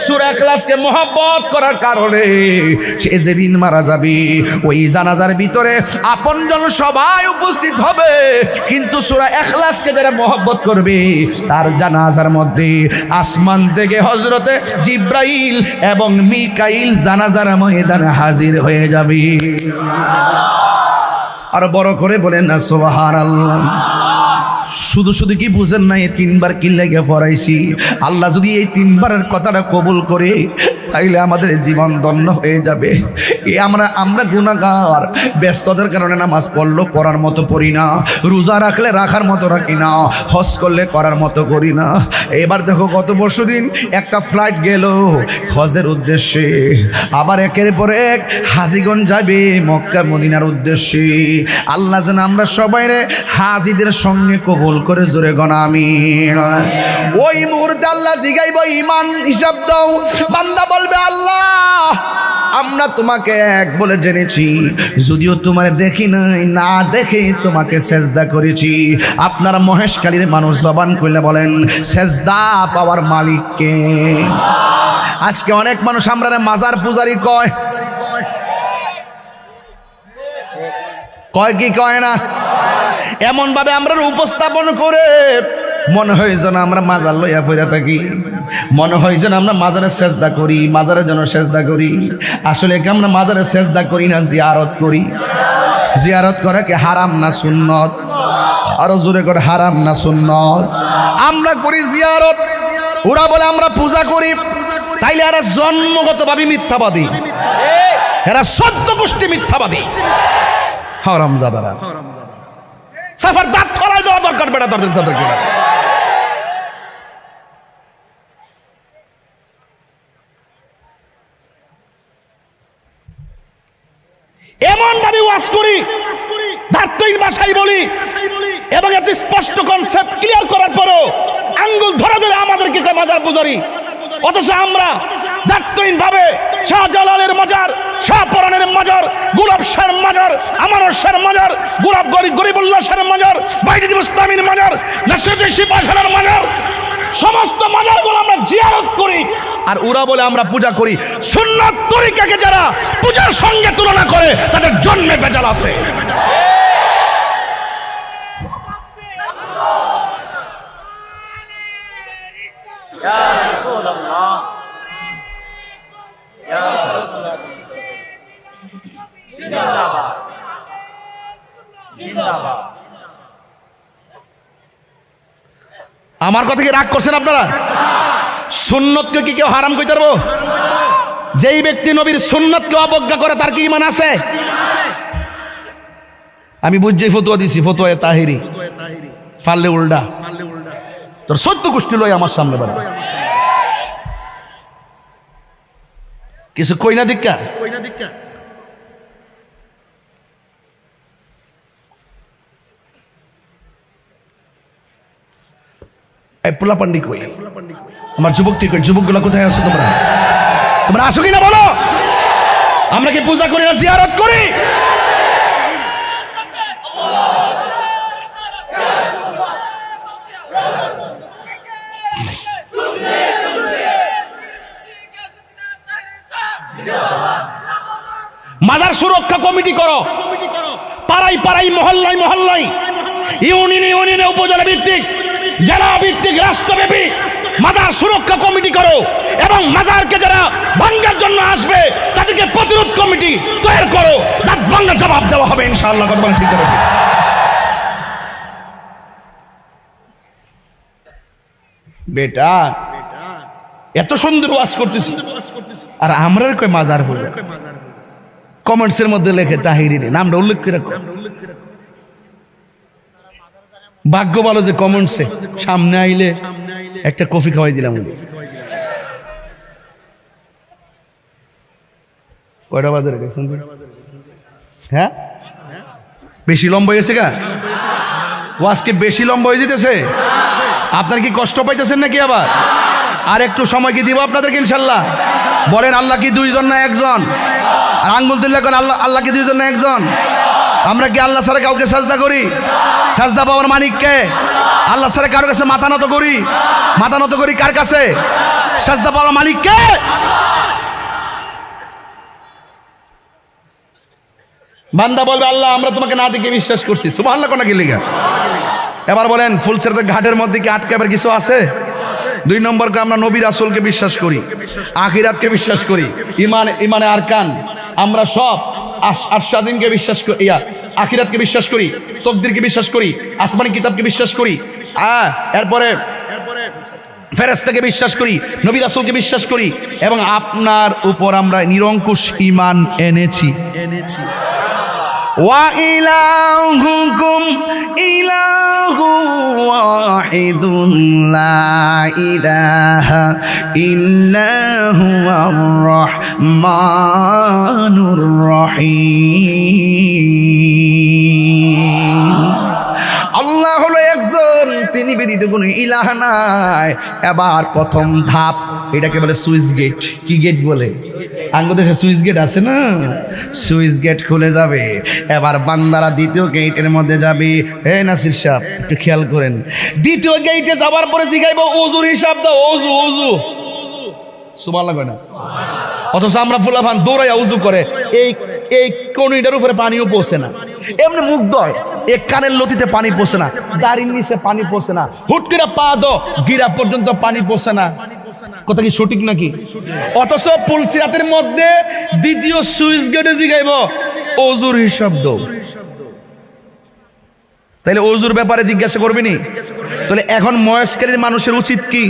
সূরা ইখলাসকে মহব্বত করার কারণে সে যেদিন মারা যাবে ওই জানাজার ভিতরে আপনজন সবাই উপস্থিত হবে, কিন্তু সূরা ইখলাসকে যারা মহব্বত করবে তার জানাজার মধ্যে আসমান থেকে হযরতে জিব্রাইল এবং মিকাইল জানাজার ময়দানে হাজির হয়ে যাবে। আর বড় করে বলেন না সুবহানাল্লাহ। শুধু শুধু কি বুঝেন না, এই তিনবার কি লেগে পড়াইছি। আল্লাহ যদি এই তিনবারের কথাটা কবুল করে তাইলে আমাদের জীবন ধন্য হয়ে যাবে। আমরা গুনাহগার, ব্যস্ততার কারণে নামাজ পড়ার মতো পড়ি না, রোজা রাখলে রাখার মতো রাখি না, হজ করলে করার মতো করি না। এবার দেখো গত পরশুদিন একটা ফ্লাইট গেল হজের উদ্দেশ্যে, আবার একের পর এক হাজীগণ যাবে মক্কা মদিনার উদ্দেশ্যে। আল্লাহ যেন আমরা সবাই হাজীদের সঙ্গে কবুল করে জোরে গনা আমিন। ওই মুহূর্তে আল্লাহ জিগাইব, ঈমান হিসাব দাও। বান্দা বলবে, আল্লাহ আমরা তোমাকে এক বলে জেনেছি, যদিও তোমার দেখি নাই, না দেখে তোমাকে সেজদা করেছি। আপনার মহেশখালীর মানুষ জবান কইলে বলেন, সেজদা পাওয়ার মালিককে। আজকে অনেক মানুষ আমরা মাজার পূজারি কয় কি কয় না, এমন ভাবে আমরা উপস্থাপন করে মনে হয় যেন আমরা মাজার লইয়া পড়ে থাকি, মনে হয় যেন আমরা মাজারে সেজদা করি, মাজারের জন্য সেজদা করি। আসলে কি আমরা মাজারে সেজদা করি না, জিয়ারত করি? জিয়ারত করা কি হারাম না সুন্নত? আরো জোরে করে, হারাম না সুন্নত? আমরা করি জিয়ারত, ওরা বলে আমরা পূজা করি। তাইলে এরা জন্মগতভাবে মিথ্যাবাদী, এরা ১৪ গোষ্ঠী মিথ্যাবাদী, হারামজাদারা। সাফার দাঁত ফলাই দেওয়া দরকার বেটা তাদেরকে। এমন ভাবে ওয়াজ করি, দার্থহীন ভাষায় বলি, এবং এত স্পষ্ট কনসেপ্ট ক্লিয়ার করার পরও আঙ্গুল ধরে ধরে আমাদেরকে কয় মাজার পূজারি। অথচ আমরা দার্থহীন ভাবে শাহজালালের মাজার, শাহপরানের মাজার, গোলাপ শাহর মাজার, আমানত শাহর মাজার, গোলাপ গরিবুল্লাহ শাহর মাজার, বাইজিদ বুস্তামির মাজার, নাসিরুদ্দিন শিপা শাহর মাজার, সমস্ত মাজারগুলো আমরা জিয়ারত করি। আর ওরা বলে আমরা পূজা করি। সুন্নাত তরিকাকে যারা পূজার সঙ্গে তুলনা করে তাদের জন্মে ভেজাল আছে। আমার কথা কি রাগ করছেন আপনারা? সুন্নতকে কি কেউ হারাম কইতে পারবো? যেই ব্যক্তি নবীর সুন্নতকে অবজ্ঞা করে তার কি ঈমান আছে? আমি বুঝছি ফতোয়া দিছি, ফতোয়া তাহিরি ফাললে উল্টা। তোর ১৪ গোষ্ঠী লই আমার সামনে বাড়া কিছু কই না দিক্কা। পোলা পান্ডি কই, আমার যুবকটি কই, যুবকগুলো কোথায় আছো তোমরা? তোমরা আসো কিনা বলো? আমরা কি পূজা করি না জিয়ারত করি? মাজার সুরক্ষা কমিটি করো, পাড়ায় পাড়ায়, মহল্লায় মহল্লায়, ইউনিয়নে ইউনিয়নে, উপজেলা ভিত্তিক, জেলা ভিত্তিক, রাষ্ট্রব্যাপী মাজার সুরক্ষা কমিটি করো। এবং মাজারকে যারা ভাঙ্গার জন্য আসবে তাদেরকে প্রতিরোধ কমিটি ত্রুটি তৈরি করো, দাঁত ভাঙা জবাব দেওয়া হবে ইনশাআল্লাহ। কথা বলেন ঠিক হবে? বেটা এত সুন্দর ওয়াজ করতেছি আর আমরার কয় মাজার হলো। কমেন্টসের মধ্যে লেখে তাহিরি নামটা উল্লেখ করে রাখো। ভাগ্য ভালো যে কমেন্টসে সামনে আইলে একটা কফি খাওয়াই দিলাম। কয়টা বাজারে দেখছেন? হ্যাঁ বেশি লম্বা হয়েছে গা ওয়াজকে, বেশি লম্বা হয়ে যেতেছে। আপনার কি কষ্ট পাইতেছেন নাকি? আবার আর একটু সময় কি দিব আপনাদেরকে ইনশাল্লাহ? বলেন আল্লাহ কি দুইজন না একজন? আর আঙ্গুল দিল্লা করেন আল্লাহ কি দুইজন না একজন? আমরা কি আল্লাহ ছাড়া কাউকে সাজদা করি? সাজদা পাওয়ার মালিককে। আল্লাহ ছাড়া কারোর কাছে মাথা নত করি? মাথা নত করি কার কাছে? সাজদা পাওয়ার মালিককে। বান্দা বলবে আল্লাহ আমরা তোমাকে না দেখে বিশ্বাস করছি। সুবহানাল্লাহ কোন কি লিগা? এবার বলেন ফুলছেড়া ঘাটের মধ্যে কি আটকাবার কিছু আছে? 2 নম্বর আমরা নবী রাসূলকে বিশ্বাস করি, আখিরাতকে বিশ্বাস করি, ইমানে আরকান আমরা সব আরশাজিমকে বিশ্বাস করি, আখিরাতকে বিশ্বাস করি, তাকদীরকে বিশ্বাস করি, আসমানি কিতাবকে বিশ্বাস করি, এরপরে ফেরেশতাকে বিশ্বাস করি, নবী রাসূলকে বিশ্বাস করি এবং আপনার উপর আমরা নিরঙ্কুশ ঈমান এনেছি। ওয়া ইলাহুকুম ইলাহু ওয়াহিদুন লা ইলাহা ইল্লা হুয়ার রহমানুর রহিম। আল্লাহ হলো একজন, তিনি ব্যতীত কোনো ইলাহ নাই। এবার প্রথম ধাপ, এটাকে বলে সুইচ গেট। কি গেট বলে? আঙ্গুদেশে সুইচ গেট আছে না? সুইচ গেট খুলে যাবে। এবার বান্দারা দ্বিতীয় গেটের মধ্যে যাবে। এই নাসির সাহেব একটু খেয়াল করেন, দ্বিতীয় গেটে যাবার পরে জিগাইব ওযুর হিসাব দাও। ওযু ওযু সুবহানাল্লাহ কয় না? অথচ আমরা ফুলাফান দৌড়াইয়া উযু করে এই কনিটার উপরে পানিও পৌঁছে না, এমনি মুখ দয়, এক কানের লতিতে পানি পৌঁছে না, দাড়ির নিচে পানি পৌঁছে না, হুট করে পা দো গিরা পর্যন্ত পানি পৌঁছে না। কথা কি সঠিক নাকি? অথচ পুলসিরাতের মধ্যে দ্বিতীয় সুইচ গেটে জিগাইব ওযুর হিসাব দাও। তাইলে ওযুর ব্যাপারে জিজ্ঞাসা করবি নি? তাহলে এখন ময়স্কারীর মানুষের উচিত কি?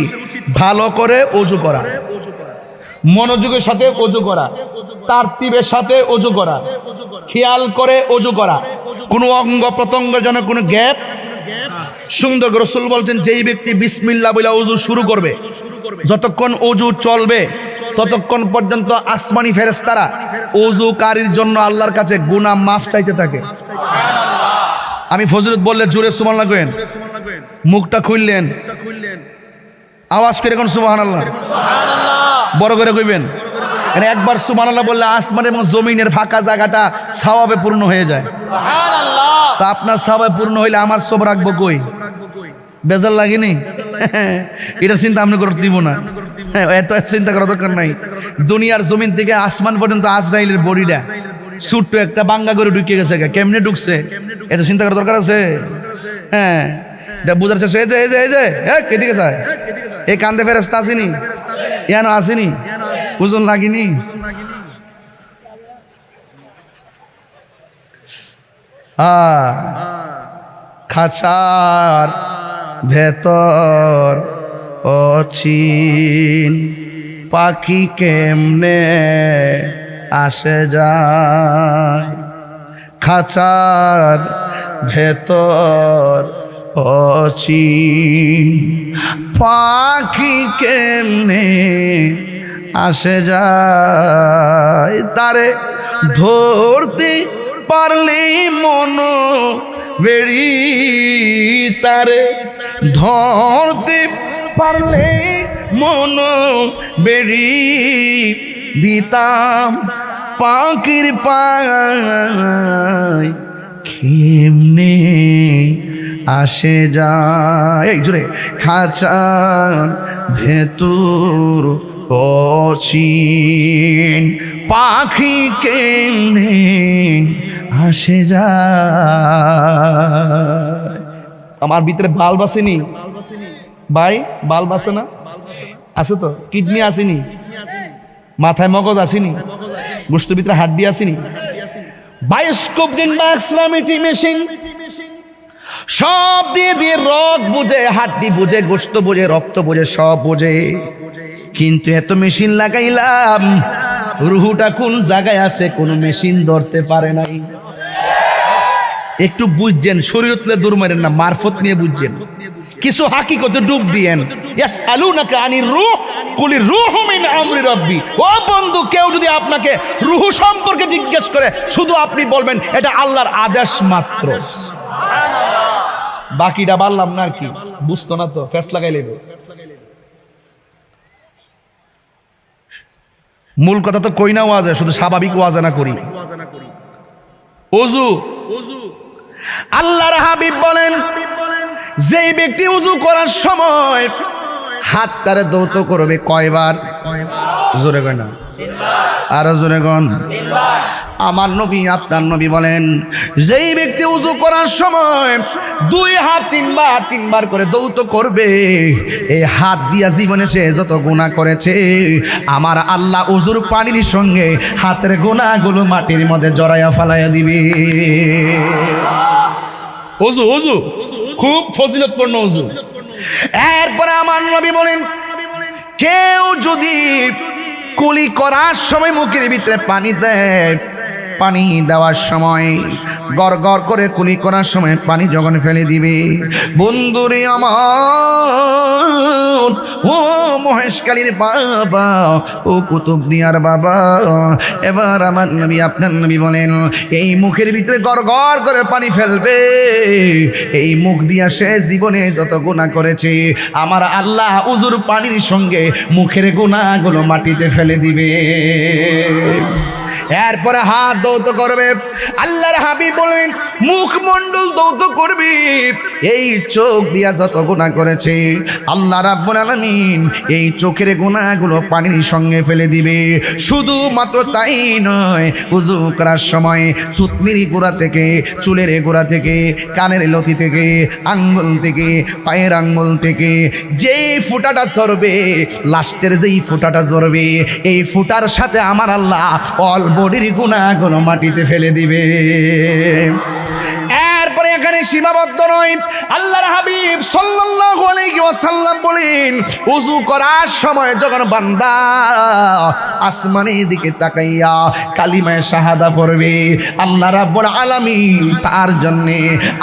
ভালো করে ওযু করা, মনোযোগের সাথে ওযু করা, তারতিবের সাথে ওযু করা, খেয়াল করে ওযু করা, কোনো অঙ্গ প্রত্যঙ্গের জন্য কোনো গ্যাপ। সুন্দর করে রাসূল বলছেন যেই ব্যক্তি বিসমিল্লাহ বলে ওযু শুরু করবে, যতক্ষণ ওযু চলবে ততক্ষণ পর্যন্ত আসমানি ফেরেশতারা ওযুকারীর জন্য আল্লাহর কাছে গুনাহ মাফ চাইতে থাকে। আমি ফজিলত বললে জোরে সুবহানাল্লাহ কইেন, মুখটা খুললেন, আওয়াজ করে কোন সুবহানাল্লাহ বড় করে কইবেন। মানে একবার সুবহানাল্লাহ বললে আসমান এবং জমিনের ফাঁকা জায়গাটা সওয়াবে পূর্ণ হয়ে যায়। তা আপনার সওয়াবে পূর্ণ হইলে আমার সব রাখবো কই? বেজার লাগেনি? এটা চিন্তা আপনি করতে দিব না, এত চিন্তা করার দরকার নাই। দুনিয়ার জমিন থেকে আসমান পর্যন্ত আজরাইলের বডিটা ছোট্ট একটা বাঙ্গা করে ঢুকে গেছে। কেমনে ঢুকছে এত চিন্তা করার দরকার আছে? হ্যাঁ, এটা বোঝার চেষ্টা। এই যে কেদিকে যায়, এই কান্দে ফেরেশতা আসেনি, ইয়ানো আসেনি, ওজন লাগেনি। খাঁচার ভেতর অচিন পাখি কেমনে আসে যায়, খাঁচার ভেতর অচিন পাখি কেমনে আসে যায়, তারে ধরতে পারলে মন বেড়ি, তারে ধরতে পারলে মন বেড়ি দিতাম পাখির পায় কেমনে আসে যায়। এই জোরে, খাঁচার ভেতর অচিন পাখি কেমনে আসে যায়। আমার ভিতরে বাল্ব আসেনি ভাই? বাল্ব আছে না? আছে তো? কিডনি আসেনি? মাথায় মগজ আসেনি? গোশতের ভিতরে হাড্ডি আসেনি, বায়োস্কোপ কিংবা এক্সরামিটি মেশিন সব দিয়ে দিয়ে রক বুঝে, হাড্ডি বুঝে, গোশত বুঝে, রক্ত বুঝে, সব বুঝে। কিন্তু এত মেশিন লাগাইলাম, রুহুটা কোন জায়গায় আছে কোন মেশিন ধরতে পারে নাই। একটু বুঝছেন, শরীয়তলে দূর মারেন না, মারফত নিয়ে বুঝছেন, কিছু হাকিকতে ডুব দিয়েন। ইয়াসআলুনাকা আনির রূহ কুলির রূহু মিন আমরি রাব্বি। ও বন্ধু, কেউ যদি আপনাকে রূহ সম্পর্কে জিজ্ঞেস করে, শুধু আপনি বলবেন এটা আল্লাহর আদেশ মাত্র। বাকিটা বললাম না আর কি, বুঝতো না তো, ফেস লাগাই লেবে। মূল কথা তো কই না ওয়াজে, শুধু স্বাভাবিক ওয়াজে না করি। ওযু, আল্লাহর হাবিব বলেন, যেই ব্যক্তি ওযু করার সময় হাত তারে দৌত করবে কয়বার? জোরে কয় না, আরো জোরে গন। আমার নবী, আপনার নবী বলেন, যেই ব্যক্তি ওযু করার সময় দুই হাত তিনবার করে দৌত করবে, এই হাত দিয়া জীবনে সে যত গুনাহ করেছে, আমার আল্লাহ ওযুর পানির সঙ্গে হাতের গুনাহগুলো মাটির মধ্যে জড়াইয়া ফালাইয়া দিবে। ওযু, ওযু খুব ফজিলতপূর্ণ ওযু। এরপরে আমার নবী বলেন, কেউ যদি কুলি করার সময় মুখের ভিতরে পানি দেয়, পানি দেওয়ার সময় গড় গড় করে কুলি করার সময় পানি যখন ফেলে দিবে, বন্ধুরে আমার, ও মহেশকালীর বাবা, ও কুতুবদিয়ার বাবা, এবার আমার নবী, আপনার নবী বলেন, এই মুখের ভিতরে গড় গড় করে পানি ফেলবে, এই মুখ দিয়া সে জীবনে যত গুনাহ করেছে, আমার আল্লাহ ওযুর পানির সঙ্গে মুখের গুনাহগুলো মাটিতে ফেলে দিবে। এরপরে হাত দৌত করবে। আল্লাহর হাবিব বলেন, মুখমণ্ডল দৌত করবি, এই চোখ দিয়া যত গুনাহ করেছে, আল্লাহ রাব্বুল আলামিন এই চোখের গুনাহগুলো পানির সঙ্গে ফেলে দিবে। শুধুমাত্র তাই নয়, ওযু করার সময় থুতনির গোড়া থেকে, চুলের গোড়া থেকে, কানের লতি থেকে, আঙ্গুল থেকে, পায়ের আঙ্গুল থেকে যেই ফুটাটা ঝরবে, লাস্টের যেই ফুটাটা ঝরবে, এই ফুটার সাথে আমার আল্লাহ অল বডির গুনাহগুলো মাটিতে ফেলে দিবে। এরপরে এখানে সীমাবদ্ধ নয়, আল্লাহর হাবিব সাল্লাল্লাহু আলাইহি ওয়াসাল্লাম বলেন, ওযু করার সময় যখন বান্দা আসমানের দিকে তাকাইয়া কালিমায়ে শাহাদা পড়বে, আল্লাহ রাব্বুল আলামিন তার জন্য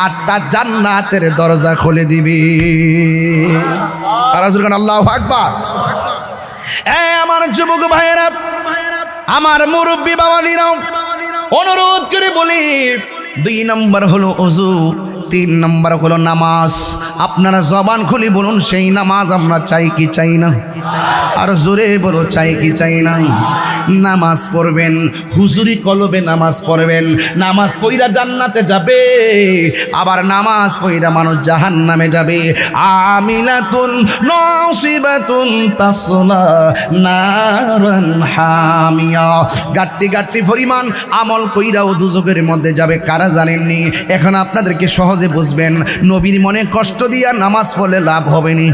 8টা জান্নাতের দরজা খুলে দিবে। আর আল্লাহু আকবার। আমার যুবক ভাইয়েরা, আমার মুরব্বী বাবাজিরাও, অনুরোধ করে বলি, 2 নম্বর হলো ওযু, 3 নম্বর হলো নামাজ। আপনারা জবান খুলে বলুন, সেই নামাজ আমরা চাই কি চাই না? আর জোরে বলো, চাই কি চাই না? নামাজ পড়বেন, হুজুরি কলবে নামাজ পড়বেন, নামাজ পড়া জান্নাতে যাবে, আবার নামাজ পড়া মানুষ জাহান্নামে যাবে। আমিলাতুন নাসিবাতুন তাসলা নারান হামিয়া, গাট্টি গাট্টি পরিমাণ আমল কইরাও দুজকের মধ্যে যাবে। কারা জানেননি? এখন আপনাদেরকে সহজে বুঝবেন। নবীর মনে কষ্ট দিয়া নামাজ পড়লে লাভ হবে নি,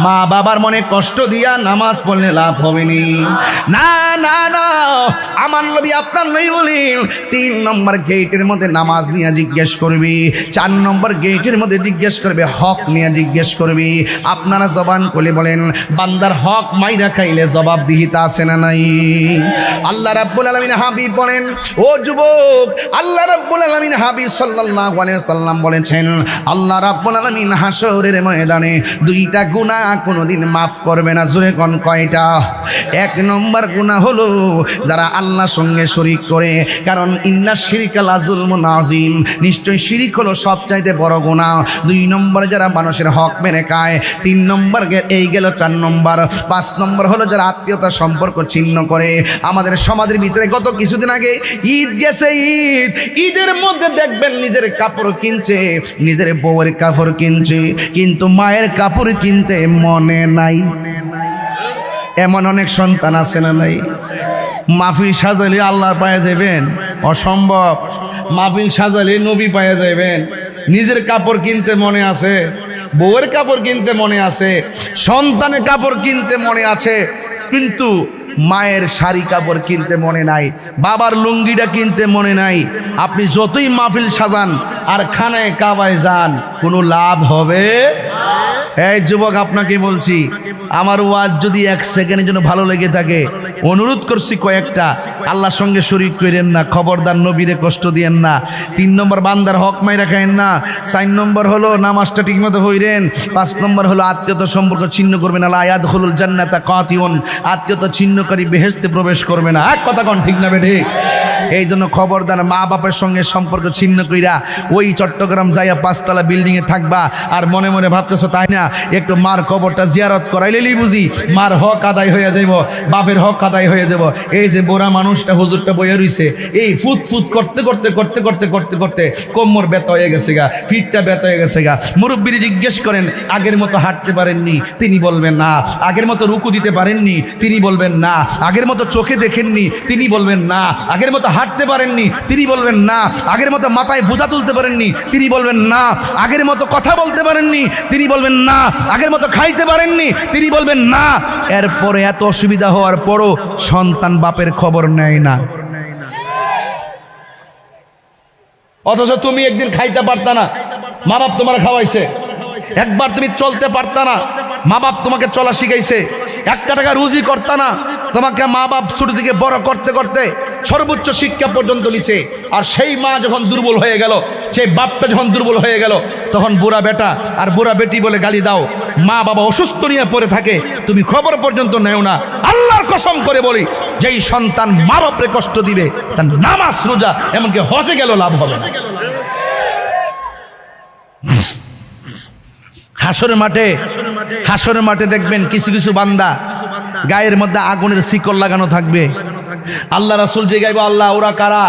মা বাবার মনে কষ্ট দিয়া নামাজ পড়লে লাভ হবে নি। না না না, আমার নবী, আপনার নবী বলেন, 3 নম্বর গেটের মধ্যে নামাজ নিয়ে জিজ্ঞেস করবি, 4 নম্বর গেটের মধ্যে জিজ্ঞেস করবে, হক নিয়ে জিজ্ঞেস করবি। আপনারা জবান খুলে বলেন, বান্দার হক মাইরা খাইলে জবাবদিহিতা আছে না নাই? আল্লাহ রাব্বুল আলামিন হাবিব বলেন, ও যুবক, আল্লাহ রাব্বুল আলামিন হাবিব সাল্লাল্লাহু আলাইহি সাল্লাম বলেছেন, আল্লাহ রাব্বুল আলামিন হাসরের ময়দানে 2টা গুনাহ কোনোদিন মাফ করবে না। জোরে কোন কয়টা? 1 নম্বর গুনাহ হলো যারা আল্লাহর সঙ্গে শরীক করে, কারণ ইন্না শিরকা লাযুলমুন আযীম, নিশ্চয় শিরিক হলো সবচাইতে বড় গুনাহ। 2 নম্বর যারা মানুষের হক মেনে খায়। 3 নম্বর এই গেল 4 নম্বর। 5 নম্বর হলো যারা আত্মীয়তা সম্পর্ক ছিন্ন করে। আমাদের সমাজের ভিতরে গত কিছুদিন আগে ঈদ গেছে, ঈদের মধ্যে দেখবেন নিজের কাপড় কিনছে, নিজের বউয়ের কাপড় কিনছে, কিন্তু মায়ের কাপড় কিনতে মনে নাই। এমন অনেক সন্তান আছে না নাই? মাহফিল সাজালে আল্লাহর পায়ে যাবেন, অসম্ভব। মাহফিল সাজালে নবী পায়ে যাবেন। নিজের কাপড় কিনতে মনে আছে, বউয়ের কাপড় কিনতে মনে আছে, সন্তানের কাপড় কিনতে মনে আছে, কিন্তু মায়ের শাড়ি কাপড় কিনতে মনে নাই, বাবার লুঙ্গিটা কিনতে মনে নাই। আপনি যতই মাহফিল সাজান আর খানায় কাবায় যান, কোনো লাভ হবে? এই যুবক, আপনাকে বলছি, আমার ওয়াজ যদি 1 সেকেন্ডের জন্য ভালো লেগে থাকে, অনুরোধ করছি কয়েকটা, আল্লাহর সঙ্গে শরীক করেন না, খবরদার নবীরে কষ্ট দিয়েন না। 3 নম্বর বান্দার হক মাইরা খায়েন না। 4 নম্বর হলো নামাজটা ঠিকমতো হইরেন। 5 নম্বর হলো আত্মীয়তা সম্পর্ক ছিন্ন করবেন না। লা ইয়াদখুলুল জান্নাতা কাতিউন, আত্মীয়তা ছিন্নকারী বেহেশতে প্রবেশ করবে না। এক কথা কোন ঠিক না বে ঠিক? এই জন্য খবরদার মা বাপের সঙ্গে সম্পর্ক ছিন্ন কইরা ওই চট্টগ্রাম যাইয়া 5 তলা বিল্ডিংয়ে থাকবা আর মনে মনে ভাবতেছো তাই না, একটু মার কবরটা জিয়ারত করাইলেই বুঝি মার হক আদায় হয়ে যাইব, বাপের হক আদায় হয়ে যাব। এই যে বুড়া মানুষটা হুজুরটা বইয়া রইছে, এই ফুত ফুত করতে করতে করতে করতে করতে করতে কোমর ব্যথা হয়ে গেছে গা, ফিটটা ব্যথা হয়ে গেছে গা। মুরব্বিরে জিজ্ঞেস করেন, আগের মতো হাঁটতে পারেননি? তিনি বলবেন না। আগের মতো রুকু দিতে পারেননি? তিনি বলবেন না। আগের মতো চোখে দেখেননি? তিনি বলবেন না। আগের মতো হাঁটতে পারেননি? তিনি বলবেন না। আগের মতো মাথায় বোঝা তুলতে পারেননি? তিনি বলবেন না। আগের মতো কথা বলতে পারেননি? তিনি বলবেন না। আগের মতো খাইতে পারেননি? তিনি বলবেন না। এরপরে এত অসুবিধা হওয়ার পরও সন্তান বাপের খবর নেয় না। অথচ তুমি একদিন খাইতে পারতা না, মা বাপ তোমার খাওয়াইছে। একবার তুমি চলতে পারতা না, মা বাপ তোমাকে চলা শিখাইছে। 1 টাকা রুজি করতা না, তোমাকে মা বাপ ছোট থেকে বড় করতে করতে সর্বোচ্চ শিক্ষা পর্যন্ত দিছে। আর সেই মা যখন দুর্বল হয়ে গেল, সেই বাপটা যখন দুর্বল হয়ে গেল, তখন বুড়া বেটা আর বুড়া বেটি বলে গালি দাও। মা বাবা অসুস্থ নিয়ে পড়ে থাকে, তুমি খবর পর্যন্ত নেও না। আল্লাহর কসম করে বলি, যেই সন্তান মা বাপরে কষ্ট দিবে, তার নামাজ রোজা এমনকি হজে গেল লাভ হবে না। হাসরের মাঠে দেখবেন কিছু কিছু বান্দা গায়ের মধ্যে আগুনের শিকল লাগানো থাকবে। আল্লাহ রাসূল যে গাইব, আল্লাহ ওরা কারা?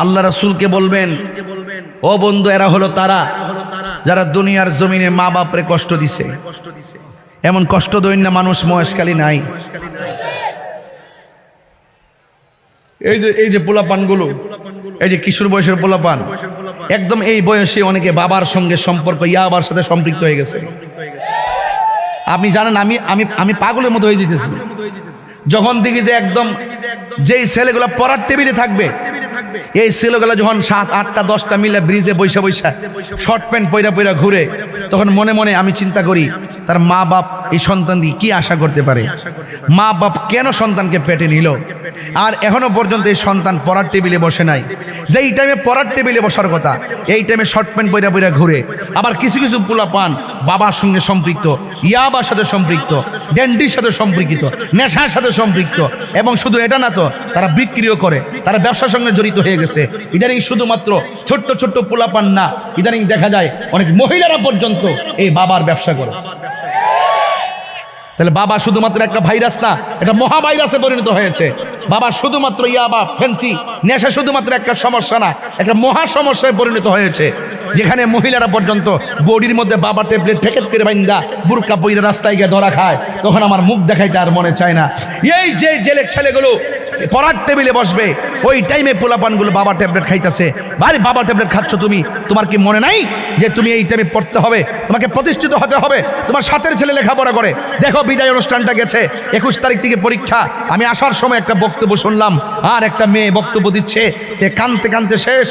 আল্লাহ রাসূলকে বলবেন, ও বন্ধু, এরা হলো তারা যারা দুনিয়ার জমিনে মা বাপরে কষ্ট দিছে। এমন কষ্ট দৈন্য না মানুষ মহেশখালী নাই। এই যে পোলাপানগুলো, এই যে কিশোর বয়সের পোলাপান, একদম এই বয়সে অনেকে বাবার সঙ্গে সম্পর্ক ইয়াবার সাথে সম্পৃক্ত হয়ে গেছে। আপনি জানেন, আমি পাগলের মতো হয়ে যেতেছি যখন দেখি যে একদম যেই ছেলেগুলো পড়ার টেবিলে থাকবে, এই ছেলেগুলো যখন 7, 8টা 10টা মিলে ব্রিজে বৈশা বৈশা শর্ট প্যান্ট পয়রা পয়রা ঘুরে, তখন মনে মনে আমি চিন্তা করি, তার মা বাপ এই সন্তান দিয়ে কি আশা করতে পারে? মা বাপ কেন সন্তানকে পেটে নিল? আর এখনো পর্যন্ত এই সন্তান পড়ার টেবিলে বসে নাই। যেই টাইমে পড়ার টেবিলে বসার কথা, এই টাইমে শর্ট প্যান্ট পয়রা পয়রা ঘুরে। আবার কিছু কিছু পোলাপান বাবার সঙ্গে সম্পৃক্ত, ইয়াবার সাথে সম্পৃক্ত, ড্যান্ডির সাথে সম্পৃক্ত, নেশার সাথে সম্পৃক্ত। এবং শুধু এটা না তো, তারা বিক্রিও করে, তারা ব্যবসার সঙ্গে জড়িত হয়ে গেছে। ইদানিং শুধুমাত্র ছোট্ট ছোট্ট পোলাপান না, ইদানিং দেখা যায় অনেক মহিলারা পর্যন্ত এই বাবার ব্যবসা করে। তাহলে বাবা শুধুমাত্র একটা ভাইরাস না, এটা মহাভাইরাসে পরিণত হয়েছে। বাবা শুধুমাত্র ইয়াবা ফেন্সি নেশা শুধুমাত্র একটা সমস্যা না, একটা মহা সমস্যায় পরিণত হয়েছে, যেখানে মহিলারা পর্যন্ত বডির মধ্যে বাবা ট্যাবলেট ফেকেট করে বাইন্দা বুরকা পইরা রাস্তায় গিয়ে ধরা খায়। তখন আমার মুখ দেখাইতে আর মনে চায় না। এই যে জেলের ছেলেগুলো পড়ার টেবিলে বসবে, ওই টাইমে পোলাপানগুলো বাবা ট্যাবলেট খাইতেছে। ভাই, বাবা ট্যাবলেট খাচ্ছ তুমি, তোমার কি মনে নাই যে তুমি এই টাইমে পড়তে হবে, তোমাকে প্রতিষ্ঠিত হতে হবে? তোমার সাথের ছেলে লেখাপড়া করে। দেখো বিদায় অনুষ্ঠানটা গেছে, 21 তারিখ থেকে পরীক্ষা। আমি আসার সময় একটা বক্তব্য শুনলাম, আর একটা মেয়ে বক্তব্য দিচ্ছে যে কানতে কানতে শেষ।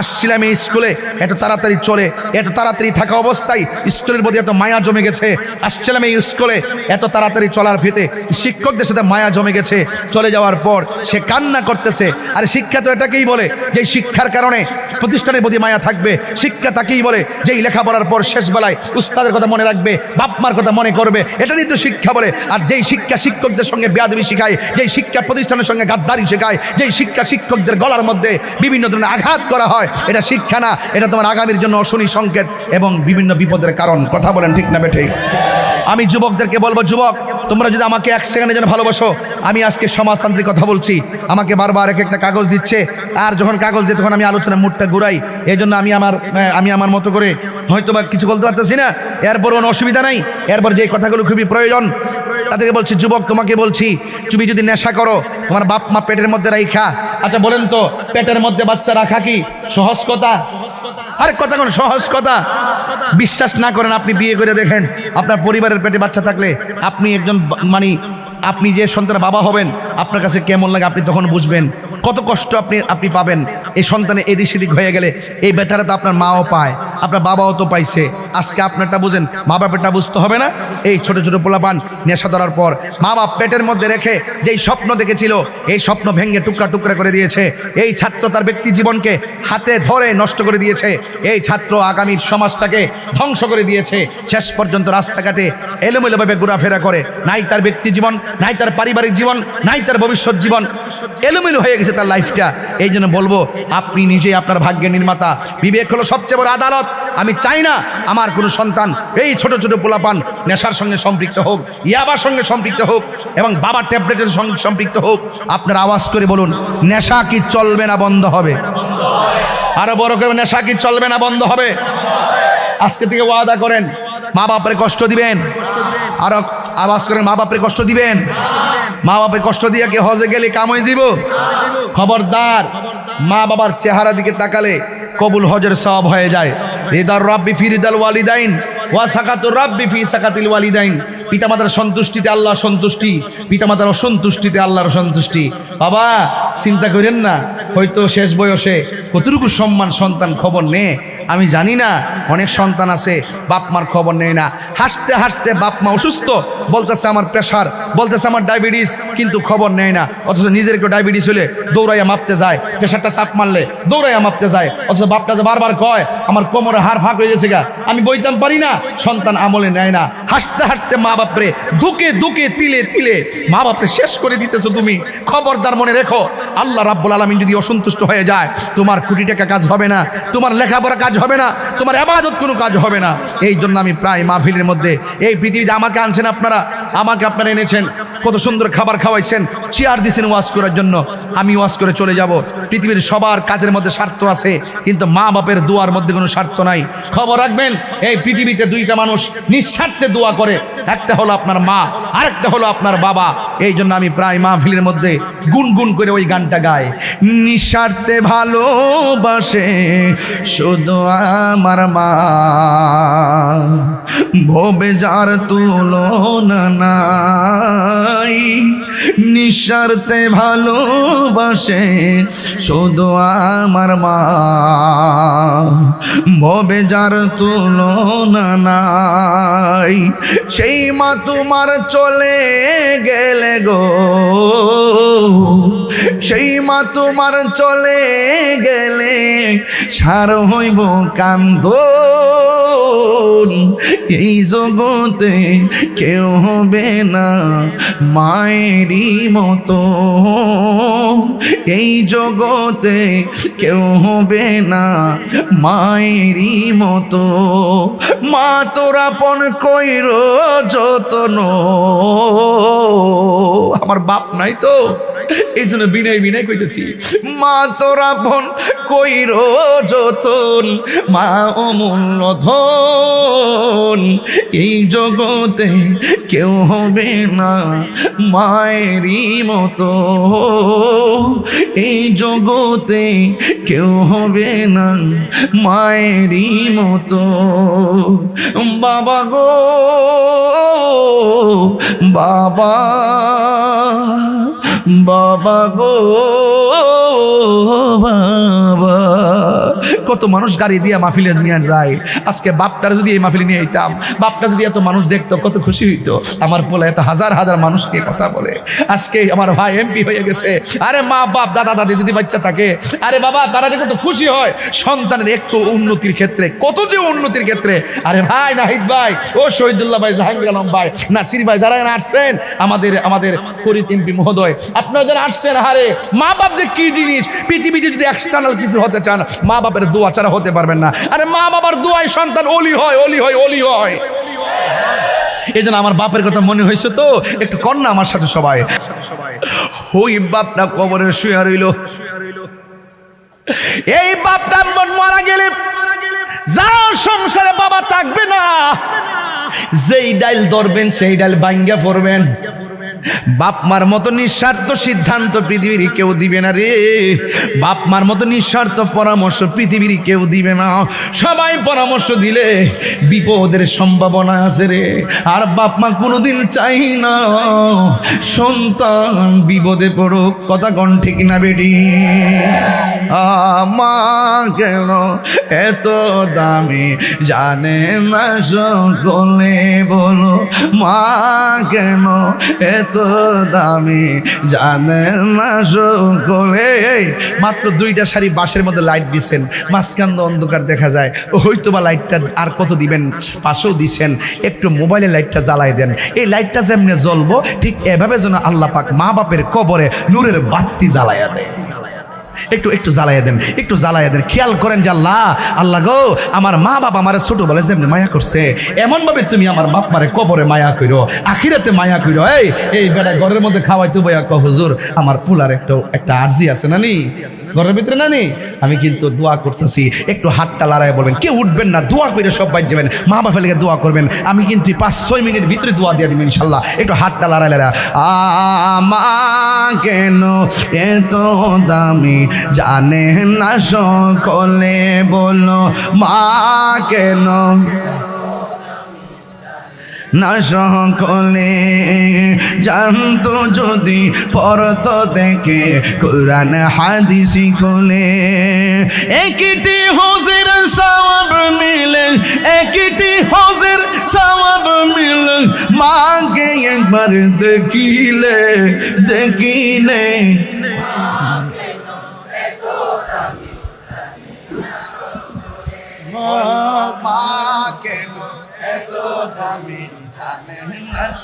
আসছিলাম এই স্কুলে, এত তাড়াতাড়ি চলে, এত তাড়াতাড়ি থাকা অবস্থায় স্কুলের প্রতি এত মায়া জমে গেছে। আসছিলাম এই স্কুলে, এত তাড়াতাড়ি চলার ফিতে শিক্ষকদের সাথে মায়া জমে গেছে। চলে যাওয়ার পর সে কান্না করতেছে। আর শিক্ষা তো এটাকেই বলে যে শিক্ষার কারণে প্রতিষ্ঠানের প্রতি মায়া থাকবে। শিক্ষা তাকেই বলে যেই লেখাপড়ার পর শেষ বেলায় উস্তাদের কথা মনে রাখবে, বাপ মার কথা মনে করবে, এটাই তো শিক্ষা বলে। আর যেই শিক্ষা শিক্ষকদের সঙ্গে বেয়াদবি শেখায়, যেই শিক্ষা প্রতিষ্ঠানের সঙ্গে গাদ্দারি শেখায়, যেই শিক্ষা শিক্ষকদের গলার মধ্যে বিভিন্ন ধরনের আঘাত করা হয়, এটা শিক্ষা না, এটা তোমার আগামীর জন্য অশনি সংকেত এবং বিভিন্ন বিপদের কারণ। কথা বলেন ঠিক না বেঠিক? আমি যুবকদেরকে বলবো, যুবক তোমরা যদি আমাকে 1 সেকেন্ডের জন্য ভালোবাসো, আমি আজকে সমাজতান্ত্রিক কথা বলছি। আমাকে বারবার একটা কাগজ দিচ্ছে, আর যখন কাগজ দিয়ে তখন আমি আলোচনা মুডটা ঘুরাই। এই জন্য আমি আমার মতো করে হয়তো বা কিছু বলতে পারতেছি না, এরপর কোনো অসুবিধা নাই। এরপর যে কথাগুলো খুবই প্রয়োজন তাদেরকে বলছি, যুবক তোমাকে বলছি, তুমি যদি নেশা করো, তোমার বাপ মা পেটের মধ্যে রাখা। আচ্ছা বলেন তো, পেটের মধ্যে বাচ্চা রাখা কি সহজ কথা? আরেক কথা কোন সহজ কথা? বিশ্বাস না করেন, আপনি বিয়ে করে দেখেন, আপনার পরিবারের পেটে বাচ্চা থাকলে আপনি একজন আপনি যে সন্তানের বাবা হবেন আপনার কাছে কেমন লাগে আপনি তখন বুঝবেন, কত কষ্ট আপনি পাবেন এই সন্তানে এদিক সেদিক হয়ে গেলে। এই ব্যথাটা তো আপনার মাও পায়, আপনার বাবাও তো পাইছে। আজকে আপনারটা বুঝেন, মা বাপেরটা বুঝতে হবে না? এই ছোট ছোট পোলাপান নেশা ধরার পর মা বাপ পেটের মধ্যে রেখে যেই স্বপ্ন দেখেছিল এই স্বপ্ন ভেঙে টুকরা টুকরা করে দিয়েছে। এই ছাত্র তার ব্যক্তি জীবনকে হাতে ধরে নষ্ট করে দিয়েছে। এই ছাত্র আগামীর সমাজটাকে ধ্বংস করে দিয়েছে। শেষ পর্যন্ত রাস্তাঘাটে এলোমেলোভাবে ঘোরাফেরা করে, নাই তার ব্যক্তি জীবন, নাই তার পারিবারিক জীবন, নাই তার ভবিষ্যৎ জীবন, এলোমেলো হয়ে গেছে তার লাইফটা। এই জন্য বলবো, আপনি নিজেই আপনার ভাগ্যের নির্মাতা। বিবেক হলো সবচেয়ে বড় আদালত। আমি চাই না আমার কোনো সন্তান এই ছোট ছোট পোলাপান নেশার সঙ্গে সম্পৃক্ত হোক, ইয়াবার সঙ্গে সম্পৃক্ত হোক এবং বাবার ট্যাবলেটের সঙ্গে সম্পৃক্ত হোক। আপনার আওয়াজ করে বলুন, নেশা কি চলবে না বন্ধ হবে? আরো বড় করে, নেশা কি চলবে না বন্ধ হবে? আজকে থেকে ওয়াদা করেন, মা বাপের কষ্ট দিবেন। আরো আওয়াজ করেন, মা বাপের কষ্ট দিবেন। মা বাপের কষ্ট দিয়ে কি হজে গেলে কাম হয়ে যাব? খবরদার, মা বাবার চেহারা দিকে তাকালে কবুল হজের সওয়াব হয়ে যায়। রিদার রাব্বি ফি রিদাল ওয়ালিদাইন ওয়া সাকাতুর রাব্বি ফি সাকাতিল ওয়ালিদাইন। পিতামাতার সন্তুষ্টিতে আল্লাহ সন্তুষ্টি, পিতামাতার অসন্তুষ্টিতে আল্লাহর সন্তুষ্টি। বাবা চিন্তা করেন না, হয়তো শেষ বয়সে কতটুকু সম্মান সন্তান খবর নেয় আমি জানি না। অনেক সন্তান আছে বাপ মার খবর নেয় না। হাসতে হাসতে বাপ মা অসুস্থ, বলতেছে আমার প্রেশার, বলতেছে আমার ডায়াবেটিস, কিন্তু খবর নেয় না। অথচ নিজের কেউ ডায়াবেটিস হলে দৌড়াইয়া মাপতে যায়, প্রেশারটা চাপ মারলে দৌড়াইয়া মাপতে যায়। অথচ বাপটা যে বারবার কয় আমার কোমরে হাড় ফাঁক হয়ে গেছে গা, আমি বইতাম পারি না, সন্তান আমলে নেয় না। হাসতে হাসতে মা বাপরে ধুকে ধুকে তিলে তিলে মা বাপরে শেষ করে দিতেছো তুমি। খবরদার মনে রেখো, আল্লাহ রাব্বুল আলামিন যদি অসন্তুষ্ট হয়ে যায়, তোমার কোটি টাকা কাজ হবে না, তোমার লেখাপড়া কাজ হবে না, তোমার ইবাদত কোনো কাজ হবে না। এই জন্য আমি প্রায় মাহফিলের মধ্যে, এই পৃথিবীতে আমাকে আনছেন আপনারা, আমাকে আপনারা এনেছেন, কত সুন্দর খাবার খাওয়াইছেন, চেয়ার দিয়েছেন ওয়াজ করার জন্য। আমি ওয়াজ করে চলে যাব। পৃথিবীর সবার কাজের মধ্যে স্বার্থ আছে, কিন্তু মা বাপের দোয়ার মধ্যে কোনো স্বার্থ নাই। খবর রাখবেন, এই পৃথিবীতে দুইটা মানুষ নিঃস্বার্থে দোয়া করে, একটা হলো আপনার মা, আরেকটা হলো আপনার বাবা। এই জন্য আমি প্রায় মাহফিলের মধ্যে গুনগুন করে ওই গানটা গাই। নিঃস্বার্থে ভালোবাসে শুধু আমার মা, ভবে যার তুলনা নাই। নিঃস্বার্থে ভালোবাসে শুধু আমার মা, ভবে যার তুলনা নাই। সেই মা তোমার চলে গেলে গো, সেই মা তোমার চলে গেলে সার হইব কান্দন। এই জগতে কেউ হবে না মায়েরই মতো, এই জগতে কেউ হবে না মায়েরই মতো। মা তোরা পন কইর যতন, আমার বাপ নাই তো, এই জন্য বিনয় বিনয় কইতেছি। মা তোরা বোন কইর যতন, মা অমূল্য ধন। এই জগতে কেউ হবে না মায়েরই মতো, এই জগতে কেউ হবে না মায়েরই মতো। বাবা গো বাবা, বাবা গো বাবা। কত মানুষ গাড়ি দিয়ে মাহফিলে নিয়ে যায়। আজকে বাপটার যদি এই মাহফিলে নিয়ে যেতাম, বাপটা যদি এত মানুষ দেখতো, কত খুশি হইতো। আমার পোলা এত হাজার হাজার মানুষকে কথা বলে। আজকে আমার ভাই এমপি হয়ে গেছে। আরে মা বাপ দাদা দাদি যদি বাচ্চা থাকে, আরে বাবা তারা যে কত খুশি হয় সন্তানের একটু উন্নতির ক্ষেত্রে, কত যে উন্নতির ক্ষেত্রে। আরে ভাই নাহিদ ভাই, ও শহীদুল্লাহ ভাই, জাহাঙ্গীর আলম ভাই, নাসির ভাই, যারা আসছেন, আমাদের ফরিদ এমপি মহোদয়, আপনারা যারা আসছেন, হারে মা বাপ যে কি জিনিস। পৃথিবীতে যদি এক্সটার্নাল কিছু হতে চান, মা বাপের দোয়া ছাড়া হতে পারবেন না। আরে মা বাবার দোয়ায় সন্তান অলি হয়, অলি হয়, অলি হয়। এই জন্য আমার বাপের কথা মনে হয়েছে তো, একটু কন্যা আমার সাথে সবাই। ওই বাপটা কবরে শুয়ে রইল। এই বাপটা মারা গেলে যার সংসারে বাবা থাকবে না, যেই ডাইল ধরবেন সেই ডাইল ভাঙ্গা পড়বেন। বাপ মার মতো নিঃস্বার্থ সিদ্ধান্ত পৃথিবীর কেউ দিবে না রে। বাপ মার মতো নিঃস্বার্থ পরামর্শ পৃথিবীর কেউ দিবে না। সবাই পরামর্শ দিলে বিপদের সম্ভাবনা আছে রে। আর বাপ মা কোনোদিন চাই না সন্তান বিপদে পড়ুক। কথা কোন ঠিক না বেটি? মা কেন এত দামি জানে না সকলে বলো। মা কেন এত দামি জানে না সকলে। মাত্র 2টা শাড়ি বাঁশের মধ্যে লাইট দিছেন, মাঝখান দিয়ে অন্ধকার দেখা যায়। হয়তো বা লাইটটা আর কত দিবেন, পাশেও দিছেন, একটু মোবাইলে লাইটটা জ্বালাই দেন। এই লাইটটা যেমনি জ্বলবো ঠিক এভাবে যেন আল্লাহ পাক মা বাপের কবরে নূরের বাতি জ্বালাইয়া দেয়। একটু জ্বালাইয়া দেন, একটু জ্বালাইয়া দেন। খেয়াল করেন যে আল্লাহ গো, আমার মা বাবা আমার ছোটবেলায় যেমনি মায়া করছে, এমনভাবে তুমি আমার বাপ মারে কবরে মায়া করো, আখিরাতে মায়া করো। এই বেটা ঘরের মধ্যে খাওয়াইতে বইয়া ক হুজুর আমার পুলার একটা আরজি আছে নানি ঘরের ভিতরে নানি, আমি কিন্তু দোয়া করতেছি, একটু হাতটা লড়াই বলবেন। কেউ উঠবেন না, দোয়া করে সব বাইর যাবেন, মা বাপের লেগে দোয়া করবেন। আমি কিন্তু 5-6 মিনিট ভিতরে দোয়া দিয়ে দিবেন ইনশাল্লাহ। একটু হাতটা লড়াই মা কেন এত দামি জানে না সকলে বলো। মা কেন না সকলে জানতো যদি পড়তো দেখে কোরআন হাদিস খুলে। একটি হজের সওয়াব মিলে, একটি হজের সওয়াব মিলে, মাকে একবার দেখিলে দেখিলে। মা কেন এত দামি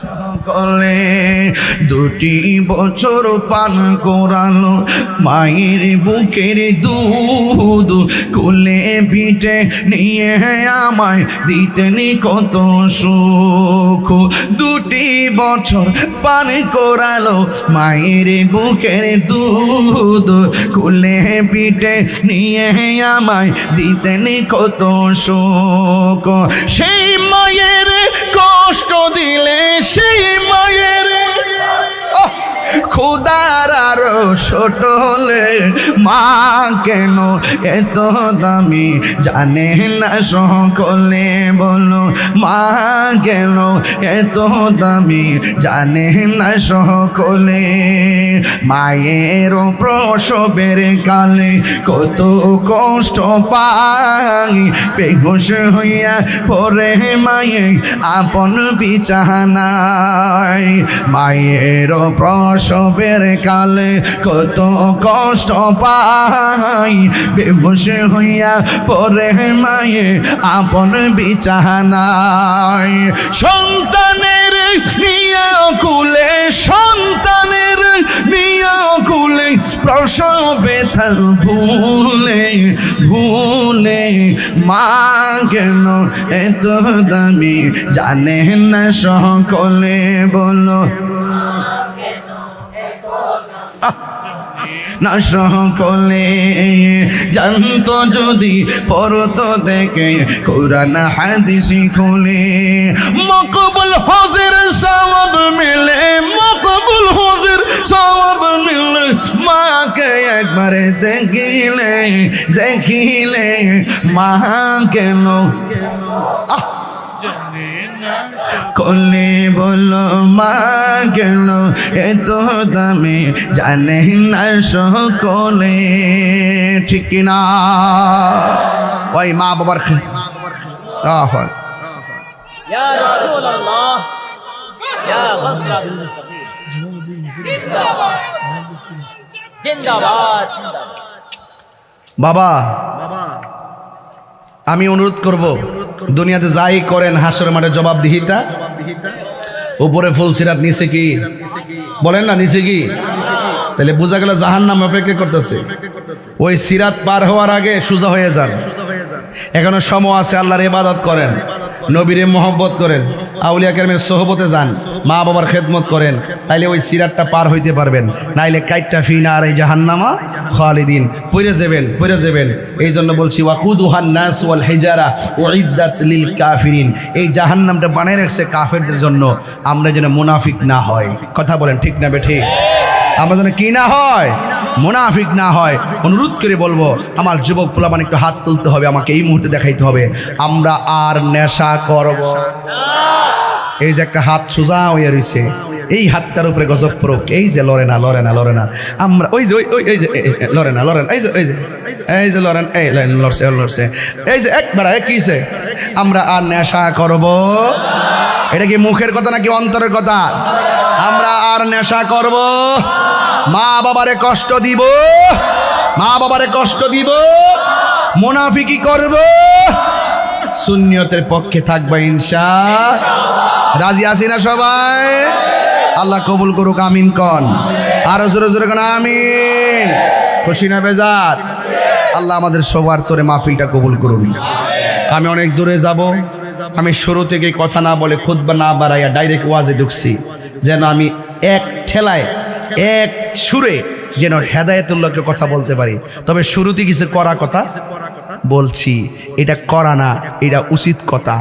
সকলে। 2 বছর পান করালো মায়ের বুকের দুধ, কোলে পিঠে নিয়ে আমায় দিতেন কত সুখ। 2 বছর পান করালো মায়ের বুকের দুধ, কোলে পিঠে নিয়ে আমায় দিতেন কত সুখ। সেই মায়ের কষ্ট দিলে, সেই মায়ের খুদার আরো ছোটলে। মা কেন এত দামি জানে না সকলে বলো। মা কেন এত দামি জানে না সকলে। মায়ের প্রসবের কালে কত কষ্ট পাই, বেহুশ হইয়া পরে মায়ে আপন বিছানায়। মায়ের প্রসবের কালে কত কষ্ট পাই, বেহুশ হইয়া পরে মায়ে আপন বিছানায়। সন্তানের নিয়া কুলে, সন্তানের নিয়া কুলে, প্রসব ব্যথা ভুলে ভুলে। মা কেন এত দামি জানে না সকলে বলো। না সকলে জানতো যদি পড়তো দেখে কোরআন হাদিস খুলে। মকবুল হজের সওয়াব মিলে, মকবুল হজের সওয়াব মিলে, মাকে একবার দেখিলে দেখিলে। মা কেন কলে বলো। মা কেন এত দামি জানে না সকলে। ঠিক কিনা? ওই মা বাবার يا رسول الله يا غصب জিন্দাবাদ। বাবা আমি অনুরোধ করব, দুনিয়াতে যাই করেন হাসর মাঠে জবাবদিহিতা। উপরে ফুলসিরাত, নিচে কি বলেন না, নিচে কি? তাহলে বোঝা গেল জাহান্নাম অপেক্ষা করতেছে। ওই সিরাত পার হওয়ার আগে সোজা হয়ে যান। এখনো সময় আছে, আল্লাহর ইবাদত করেন, নবীরে মহব্বত করেন, আউলিয়া কেরামের সোহবতে যান, মা বাবার খেদমত করেন, তাইলে ওই সিরাতটা পার হইতে পারবেন। নাইলে কাইটটা ফি নারে জাহান্নামা খালিদিন, পড়ে যাবেন। এই জন্য বলছি ওয়াকুদুহান নাস ওয়াল হিজারা উইদ্দাত লিল কাফিরিন, এই জাহান্নামটা বানিয়ে রাখছে কাফেরদের জন্য, আমরা যেন মুনাফিক না হয়। কথা বলেন ঠিক না বেঠিক? আমরা যেন কি না হয়, মুনাফিক না হয়। অনুরোধ করে বলবো আমার যুবক পোলাপান একটু হাত তুলতে হবে, আমাকে এই মুহূর্তে দেখাইতে হবে আমরা আর নেশা করব। এই যে একটা হাত সোজা হয়ে রয়েছে, এই হাতটার উপরে গজব পড়ুক। এই যে লড়ে না আমরা ওই যে এই যে লড়ে না এই যে লড়েন, এই লড়ছে এই যে একবার কিছে আমরা আর নেশা করব। এটা কি মুখের কথা নাকি অন্তরের কথা? আমরা আর নেশা করব, মা বাবারে কষ্ট দিব, মুনাফিকি করব, সুন্নিয়তের পক্ষে থাকবে ইনশাআল্লাহ। রাজি আছি না সবাই? আল্লাহ কবুল করুক, আমিন কন। আরো জোরে কোন আমিন। খুশি না বেজার? আল্লাহ আমাদের সবার তোরে মাহফিলটা কবুল করুন। আমি অনেক দূরে যাব, আমি শুরু থেকে কথা না বলে খুতবা না বাড়াইয়া ডাইরেক্ট ওয়াজে ঢুকছি, যেন আমি এক ঠেলায় এক সুরে যেন হেদায়েতুল্লাহকে কথা বলতে পারি। তবে শুরুতে কিছু করা কথা বলছি, এটা করা না, এটা উচিত কথা।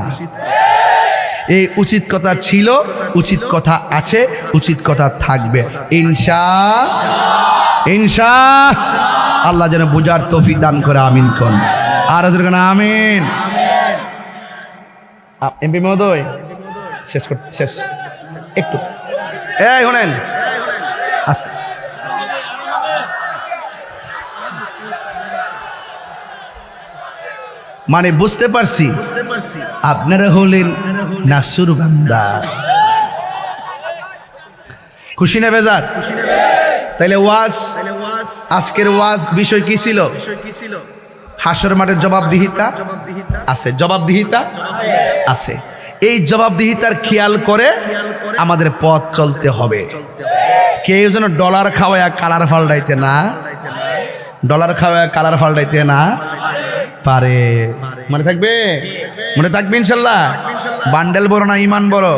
এই উচিত কথা ছিল, উচিত কথা আছে, উচিত কথা থাকবে ইনশাআল্লাহ। আল্লাহ যেন বুঝার তৌফিক দান করে, আমিন কোন। আর আমিন। এমপি মহোদয় শেষ একটু এই শোনেন আস্তে। মানে বুঝতে পারছি আপনারা হলেন নাসুর বান্দা। খুশি না বেজার? তাইলে ওয়াজ, আজকের ওয়াজ বিষয় কি ছিল? হাসর মাঠের জবাবদিহিতা আছে, জবাবদিহিতা আছে। এই জবাবদিহিতার খেয়াল করে আমাদের পথ চলতে হবে। কেউ যেন ডলার খাওয়ায় কালার ফাল্টাইতে না পারে। মনে থাকবে ইনশাল্লাহ। বান্ডেল বড় না ইমান বড়?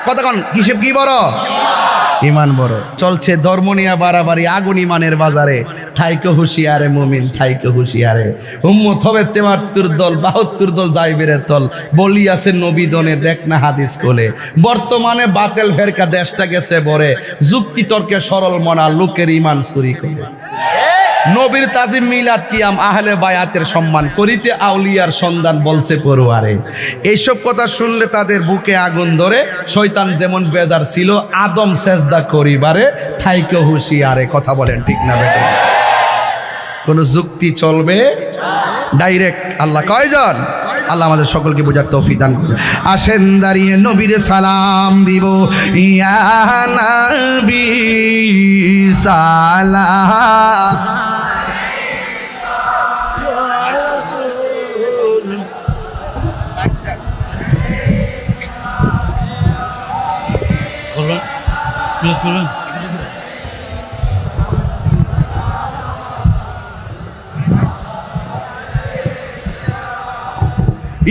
কতক্ষণ কিসব কি বড়? ইমান বড়। চলছে ধর্ম নিয়া বাড়াবাড়ি, আগুন ইমানের বাজারে। থাইকে হুঁশিয়ারে মুমিন, থাইকে হুঁশিয়ারে। উম্মত হবে 73 দল, 72 দল যাইবেরে তল। বলিয়াছে নবী দনে, দেখ না হাদিস কোলে। বর্তমানে বাতেল ফেরকা দেশটা গেছে বরে, যুক্তি তর্কে সরল মনা, লোকের ইমান চুরি করে। নবীর তাজিম, মিলাদ, কিয়াম, আহলে বায়াতের সম্মান করিতে আউলিয়ার সন্ধান, বলছে পড়ুয়ারে। এইসব কথা শুনলে তাদের বুকে আগুন ধরে। শয়তান যেমন বেজার ছিল আদম সেজদা করিবারে, থাইকে হুঁশিয়ারে। কথা বলেন ঠিক না বেটা? কোন যুক্তি চলবে? ডাইরেক্ট। আল্লাহ কয়জন? আল্লাহ আমাদের সকলকে বোঝার তৌফিক দান করুন। আসেন দাঁড়িয়ে নবীর সালাম দিব। ইয়া নবী সালাম।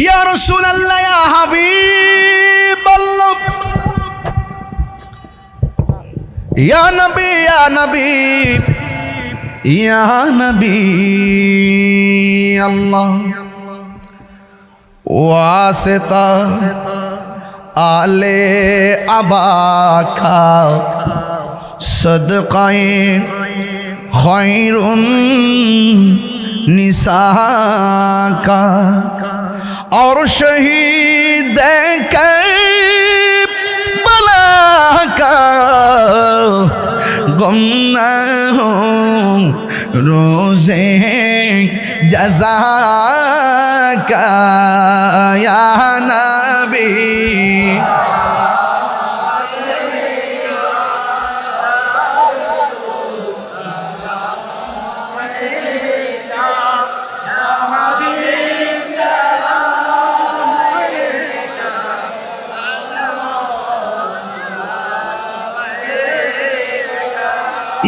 ইয়া রাসূলুল্লাহ, ইয়া হাবিবাল্লাহ, ইয়া নবী, ইয়া নবী, ইয়া নবী আল্লাহ। ওয়াসিতা আলে আবাকা সদকায়ে খায়রুন নিসাকা। और शहीद करबला का गम न हो रोज़े जज़ा का या नबी।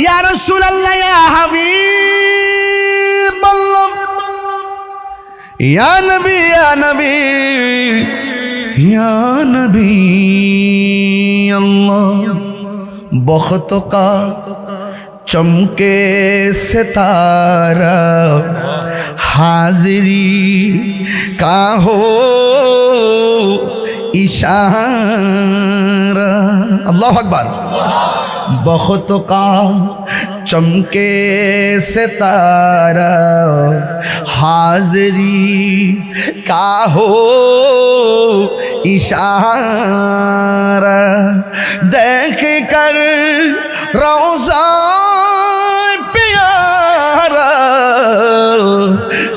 ইয়া রাসূলুল্লাহ, ইয়া হাবিবাল্লাহ, ইয়া নবী, ইয়া নবী, या नबी अल्लाह बहुत का चमके सितारा हाजिरी का हो इशारा। अल्लाह अकबर। बहुत का चमके सितारा हाजिरी का हो इशारा। देख कर रोज़ा प्यारा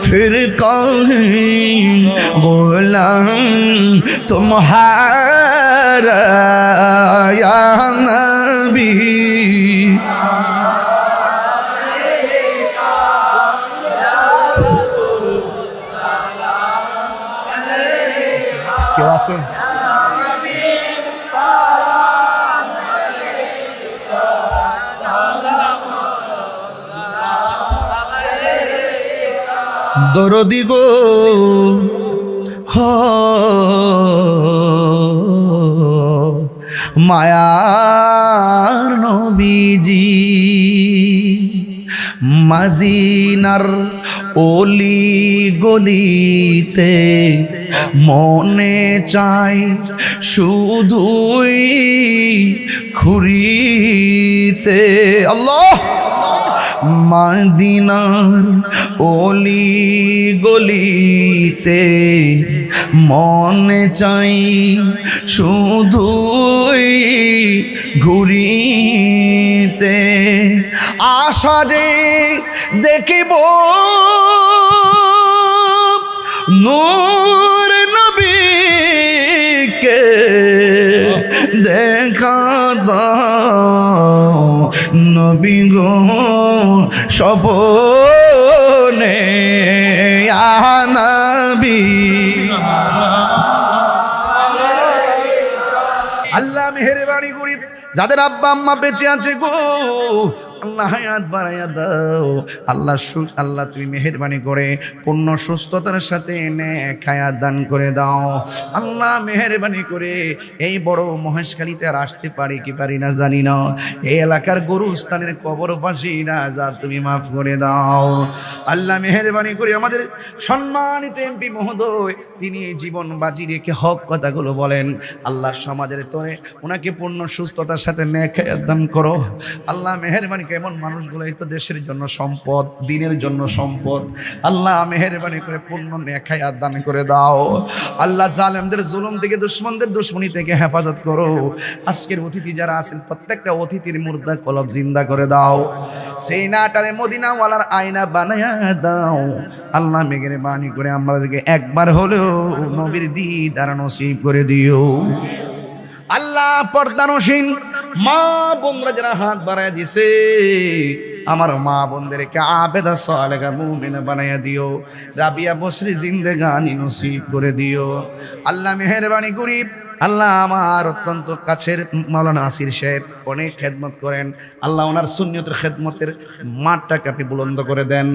फिर कहीं गुलाम तुम्हारा या नबी। কেউ আছে? দরদি গো হো মায়ার নবীজি মদিনার ওলি গলিতে মনে চাই শুধুই ঘুরিতে। আল্লাহ। মদিনার ওলি গলিতে মনে চাই শুধুই ঘুরিতে। আশা যে দেখিব নূর নবীকে দেখা দাও নবী গো স্বপনে ইয়া নবী। আল্লাহ মেহেরবানি করি যাদের আব্বা আম্মা বেঁচে আছে গো আল্লাহ হায়াত বাড়াইয়া দাও। আল্লাহ তুমি মেহেরবানি করে পূর্ণ সুস্থতার সাথে নেক হায়াত দান করে দাও। আল্লাহ মেহেরবানি করে এই বড় মহেশখালীতে আর আসতে পারি কি পারি না জানি না, এই এলাকার গরুস্থানের কবরবাসী না যা তুমি মাফ করে দাও। আল্লাহ মেহেরবানি করে আমাদের সম্মানিত এমপি মহোদয় তিনি জীবন বাজি রেখে হক কথাগুলো বলেন। আল্লাহ সমাজের তোরে ওনাকে পূর্ণ সুস্থতার সাথে নেক হায়াত দান করো। আল্লাহ মেহেরবানি এমন মানুষগুলোই তো দেশের জন্য সম্পদ, দিনের জন্য সম্পদ। আল্লাহ মেহেরবানি করে পূর্ণ নেক হায়াত দান করে দাও। আল্লাহ জালেমদের জুলুম থেকে দুশমনদের দুশমনি থেকে হেফাজত করো। আজকের অতিথি যারা আছেন প্রত্যেকটা অতিথির মুর্দা কলব জিন্দা করে দাও। সেই নাটারে মদিনাওয়ালার আয়না বানায়া দাও। আল্লাহ মেহেরবানি করে আমাদেরকে একবার হলেও নবীর দিদার নসিব করে দিও। আল্লাহ পর্দানসীন মা বোনরা যারা হাত বাড়ায় দিছে আমার মা বোনদেরকে আবেদা সালেহা মুমিনা বানায়া দিও। রাবিয়া বসরি জিন্দেগানি নসিব করে দিও। আল্লাহ মেহেরবানি করি আল্লাহ আমার অত্যন্ত কাছের মাওলানা আসির সাহেব অনেক খেদমত করেন। আল্লাহ ওনার সুন্নিয়তের খেদমতের মাঠটাকে আপনি বুলন্দ করে দেন।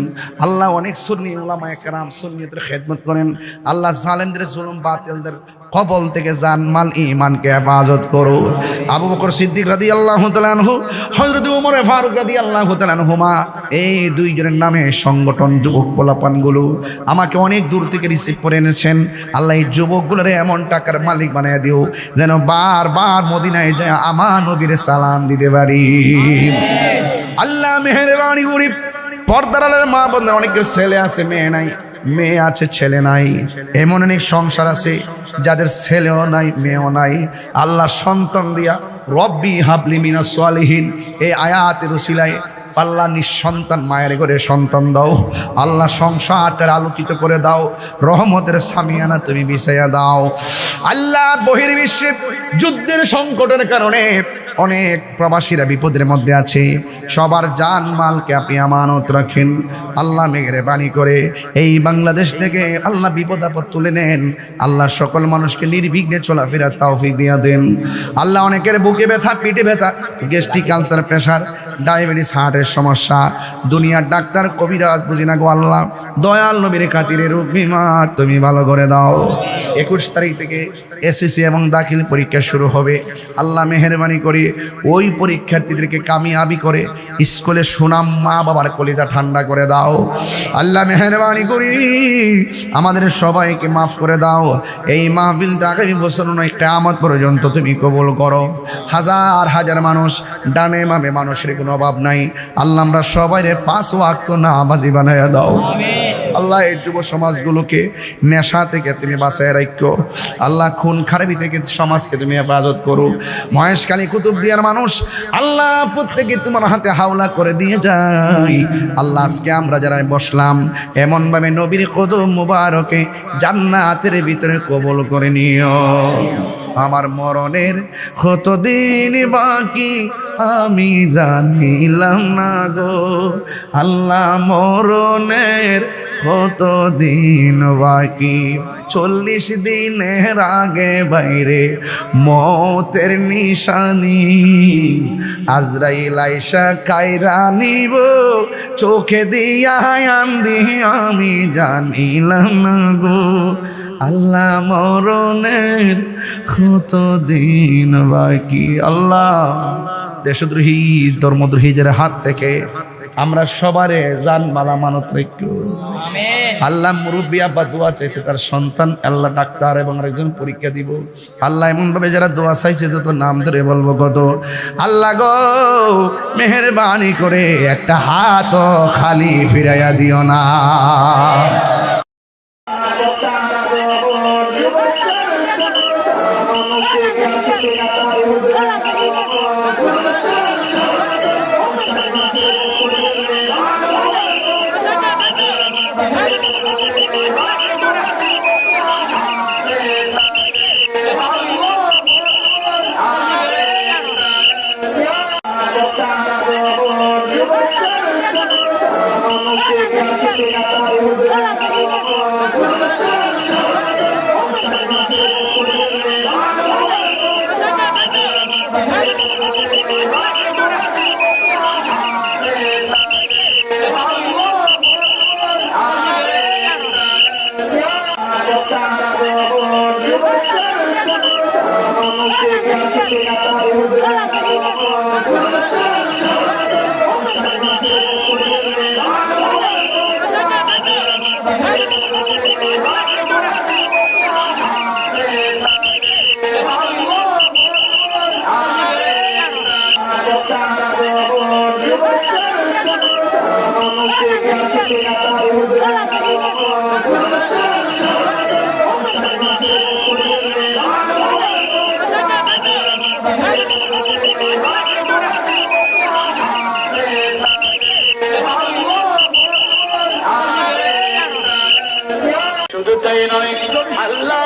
আল্লাহ অনেক সুন্নি উলামায়ে কেরাম সুন্নিয়তের খেদমত করেন। আল্লাহ জালেমদের জুলুম বাতিলদের কবল থেকে জানমাল ঈমানকে হেফাজত করো। আবু বকর সিদ্দিক রাদিয়াল্লাহু তাআলা আনহু, হযরত ওমর ফারুক রাদিয়াল্লাহু তাআলা আনহুমা এই দুইজনের নামে সংগঠন যুবক পোলাপানগুলো আমাকে অনেক দূর থেকে রিসিভ করে এনেছেন। আল্লাহ এই যুবকগুলোর এমন টাকার মালিক বানায় দিও যেন বারবার মদিনায় যায় আমার নবীর সালাম দিতে পারি। আল্লাহ মেহেরবানি করি পর্দার আড়ালের মা বোনদের অনেকের ছেলে আছে মেয়ে নাই, মেয়ে আছে ছেলে নাই। এমন অনেক সংসার আছে যাদের ছেলেও নাই মেয়েও নাই। আল্লাহ সন্তান দিয়া রব্বি হাবলি মিনাস সালিহিন এই আয়াতের উসিলায় আল্লাহ নিঃসন্তান মায়ের ঘরে সন্তান দাও। আল্লাহ সংসারটার আলোকিত করে দাও। রহমতের সামিয়ানা তুমি বিছাইয়া দাও। আল্লাহ বহির্বিশ্বে যুদ্ধের সংকটের কারণে অনেক প্রবাসীরা বিপদের মধ্যে আছে, সবার জান মালকে আপনি আমানত রাখেন আল্লাহ। মেহেরবানি করে এই বাংলাদেশ থেকে আল্লাহ বিপদ আপদ তুলে নেন আল্লাহ। সকল মানুষকে নির্বিঘ্নে চলাফেরার তৌফিক দিয়ে দেন আল্লাহ। অনেকের বুকে ব্যথা, পিঠে ব্যথা, গ্যাস্ট্রিক, ক্যান্সার, প্রেশার, ডায়াবেটিস, হার্টের সমস্যা, দুনিয়ার ডাক্তার কবিরাজ বুঝি না গো আল্লাহ। দয়াল নবীর খাতিরে রোগ বিমার তুমি ভালো করে দাও। 21 তারিখ থেকে এসএসসি এবং দাখিল পরীক্ষা শুরু হবে আল্লাহ। মেহেরবানি করে ওই পরীক্ষার্থীদেরকে কামিয়াবি করে স্কুলে সুনাম, মা বাবার কলিজা ঠান্ডা করে দাও আল্লাহ। মেহেরবানি করি আমাদের সবাইকে মাফ করে দাও। এই মাহফিলটা আগামী বছর নয়, কিয়ামত পর্যন্ত তুমি কবুল করো। হাজার হাজার মানুষ, ডানে বামে মানুষের কোনো অভাব নাই আল্লাহ। আমরা সবাই 5 ওয়াক্ত নামাজি বানাইয়া দাও আল্লাহ। এই যুব সমাজগুলোকে নেশা থেকে তুমি বাঁচায় রাখো আল্লাহ। খুন খারাপি থেকে সমাজকে তুমি হেফাজত করো। মহেশখালী কুতুবদিয়ার মানুষ আল্লাহ প্রত্যেকে তোমার হাতে হাওলা করে দিয়ে যাই আল্লাহ। আজকে আমরা যারা বসলাম এমনভাবে নবীর কদম মুবারকে জান্নাতের ভিতরে কবুল করে নিও। আমার মরণের কতদিন বাকি আমি জানিলাম না গো আল্লাহ। মরণের কতদিন বাকি 40 দিনের আগে বাইরে মতের নিশানি। আজরাইল আইসা কায়রা নিব চোখে দিয়া আন্দি আমি জানিলাম না গো আল্লাহ। মরণের কতদিন বাকি আল্লাহ। দেশদ্রোহী, ধর্মদ্রোহী যারা হাত থেকে আমরা সবারে জান মালা মানত রেখো আল্লাহ। মুরব্বী আব্বা দোয়া চাইছে, তার সন্তান আল্লাহ ডাক্তার এবং আরেকজন পরীক্ষা দিব আল্লাহ। এমনভাবে যারা দোয়া চাইছে যত নাম ধরে বলবো কত আল্লাহ গো। মেহেরবানি করে একটা হাত খালি ফিরাইয়া দিও না। শুধু তাই নয় আল্লাহ